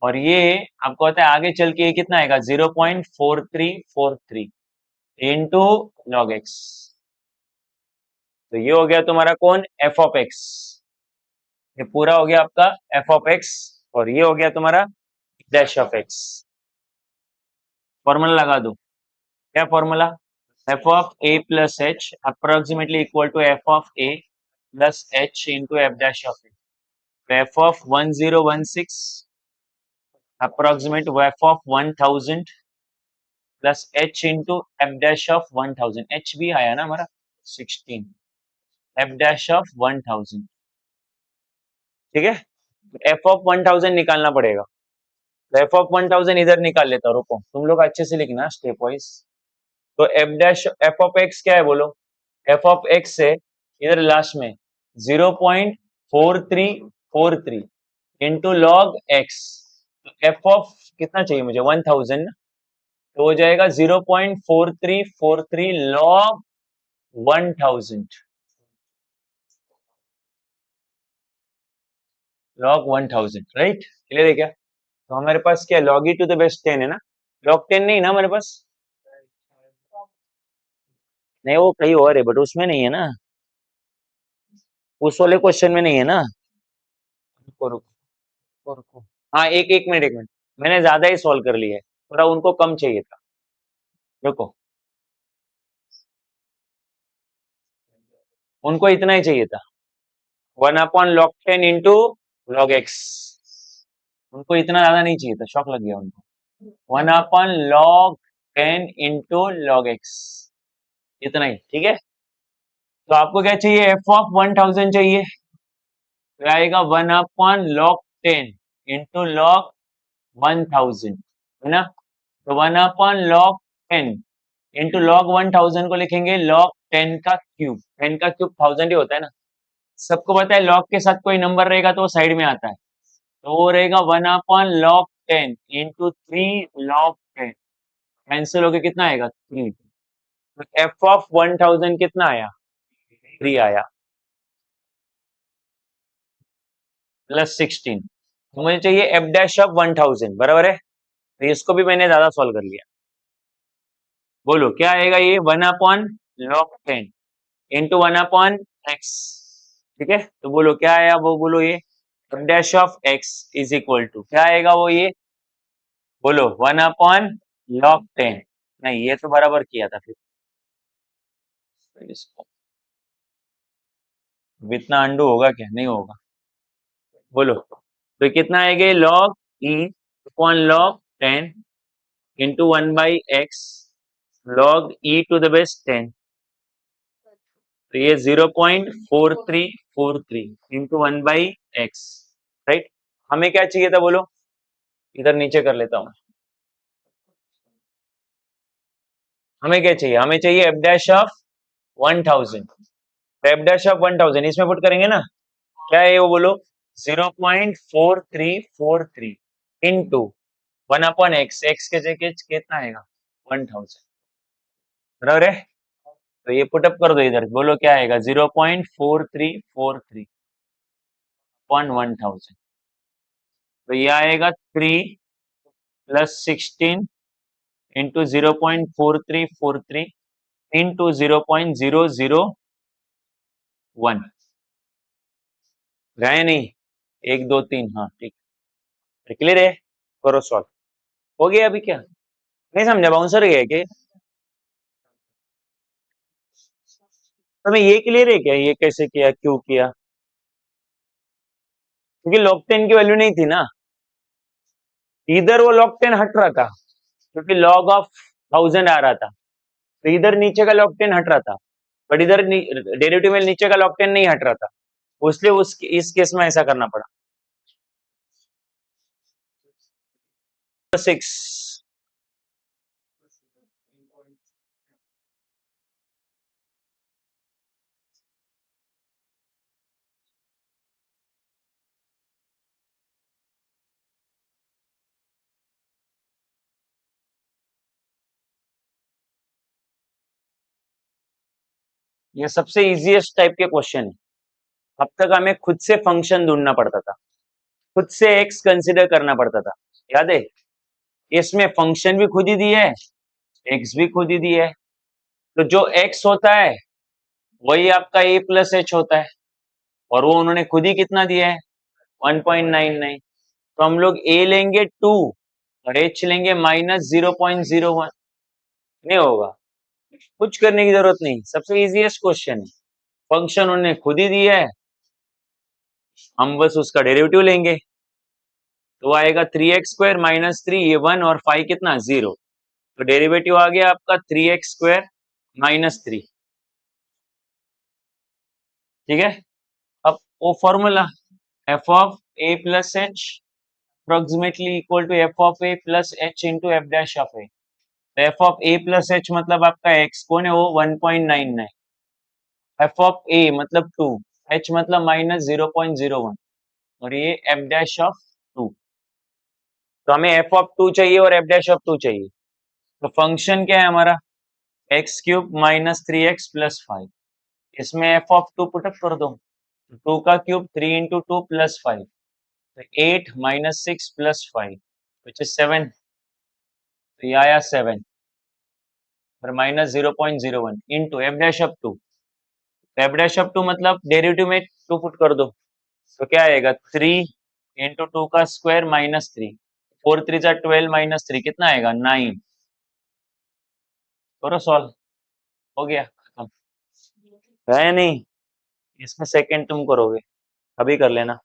और ये आपको पता है आगे चल के ये कितना आएगा 0.4343 इंटू log x। तो ये हो गया तुम्हारा कौन एफ ऑफ एक्स, ये पूरा हो गया आपका एफ ऑफ एक्स और ये हो गया तुम्हारा डैश ऑफ एक्स। फॉर्मूला लगा दो, क्या formula? F of A plus H approximately equal to F of A plus H into F dash of A. तो F of 1016 approximate F of 1000 plus H into F dash of 1000, H भी आया ना हमारा 16, F dash of 1000। ठीक है, F of 1000 निकालना पड़ेगा। तो एफ ऑफ 1000 इधर निकाल लेता हूं, रुको तुम लोग अच्छे से लिखना स्टेप वाइज। तो F dash F of x क्या है बोलो? एफ ऑफ एक्स है इधर लास्ट में 0.4343 इंटू लॉग एक्स। तो एफ ऑफ कितना चाहिए मुझे 1000 ना, तो हो जाएगा 0.4343 लॉग 1000 log 1000 राइट, क्लियर है क्या? तो हमारे पास क्या log e to the best 10 है ना, log 10 नहीं ना हमारे पास, नहीं वो कहीं और है बट उसमें नहीं है ना, उस वाले क्वेश्चन में नहीं है ना। रुको रुको रुको, हाँ एक मिनट, मैंने ज्यादा ही सॉल्व कर लिया है, थोड़ा उनको कम चाहिए था। रुको, उनको इतना ही चाहिए था, 1/log 10 इंटू log x, उनको इतना ज्यादा नहीं चाहिए था, शॉक लग गया उनको। 1/log 10 इंटू log x, इतना ही ठीक है। तो आपको क्या चाहिए, f ऑफ 1000 चाहिए, तो आएगा 1/log 10 इंटू log 1000, है ना। तो 1/log 10 इंटू log 1000 को लिखेंगे log 10 का क्यूब, 10 का क्यूब 1000 ही होता है ना, सबको पता है log के साथ कोई नंबर रहेगा तो वो साइड में आता है, तो वो रहेगा 1/log 10 इंटू 3 log 10, कैंसिल होके कितना आएगा 3, तो f ऑफ 1000 कितना आया 3 आया, प्लस 16, तो मुझे चाहिए f डैश ऑफ 1000, बराबर है, तो इसको भी मैंने ज्यादा सॉल्व कर लिया। बोलो क्या आएगा ये, 1/log 10 इंटू 1/x, ठीक है, तो बोलो क्या आया, वो बोलो ये f dash of x is equal to क्या आएगा वो, ये बोलो 1/log 10, नहीं ये तो बराबर किया था फिर इसको, इतना अंडू होगा क्या, नहीं होगा, बोलो तो कितना आएगा, log e upon log 10 into 1/x log e to the base 10, तो ये 0.4343 इंटू 1/x, राइट। हमें क्या चाहिए था बोलो, इधर नीचे कर लेता हूं, हमें क्या चाहिए, हमें चाहिए f dash of 1000, f dash of 1000 इसमें पुट करेंगे ना, क्या है वो बोलो, 0.4343 इंटू 1/x, x के जगह कितना आएगा 1000, बराबर है, तो ये पुटअप कर दो इधर, बोलो क्या आएगा 0.4343 अपॉन 1000, तो ये आएगा 3 प्लस 16 इंटू 0.4343 इंटू 0.001, गए नहीं, 1 2 3, हाँ ठीक, क्लियर है, करो सॉल्व, हो गया अभी क्या, नहीं समझा, बाउंसर गया क्या, तो मैं ये क्लियर है क्या, ये कैसे किया क्यों किया, क्योंकि log 10 की वैल्यू नहीं थी ना, इधर वो log 10 हट रहा था क्योंकि log ऑफ 1000 आ रहा था, तो इधर नीचे का log 10 हट रहा था, बट इधर डेरिवेटिव में नीचे का log 10 नहीं हट रहा था, इसलिए इस केस में ऐसा करना पड़ा। 6, ये सबसे इजीएस्ट टाइप के क्वेश्चन है, अब तक हमें खुद से फंक्शन ढूंढना पड़ता था, खुद से एक्स कंसिडर करना पड़ता था, याद है, इसमें फंक्शन भी खुद ही दिया है, एक्स भी खुद ही दिया है, तो जो एक्स होता है वही आपका ए प्लस एच होता है, और वो उन्होंने खुद ही कितना दिया है 1.99, तो हम लोग ए लेंगे 2 और एच लेंगे -0.01, नहीं होगा, कुछ करने की जरूरत नहीं, सबसे इजीएस्ट क्वेश्चन है, फंक्शन उन्होंने खुद ही दिया है, हम बस उसका डेरिवेटिव लेंगे, तो आएगा 3x² -3, ये 1 और 5 कितना 0, तो डेरिवेटिव आ गया आपका 3x² -3, ठीक है। अब वो formula f of a plus H approximately equal to f of a plus H into F dash of a, तो f of a plus H मतलब आपका x कौन है वो 1.99, f ऑफ a मतलब 2, h मतलब -0.01, और ये f डैश ऑफ 2, तो हमें f ऑफ 2 चाहिए और f डैश ऑफ 2 चाहिए, तो फंक्शन क्या है हमारा x cube minus 3x plus 5, इसमें एफ ऑफ 2 पुटअप कर दो, 2 का क्यूब 3 इंटू 2 प्लस 5, तो 8 माइनस 6 प्लस 5 विच इज 7, तो ये आया 7 और minus 0.01 into F dash of 2, F dash of 2 मतलब डेरिवेटिव में 2 पुट कर दो, तो क्या आएगा 3 इंटू 2 का स्क्वायर माइनस 3, 4 3 जा 12 माइनस 3 कितना आएगा 9, करो सॉल्व, हो गया खत्म, है नहीं, इसमें सेकंड तुम करोगे, अभी कर लेना।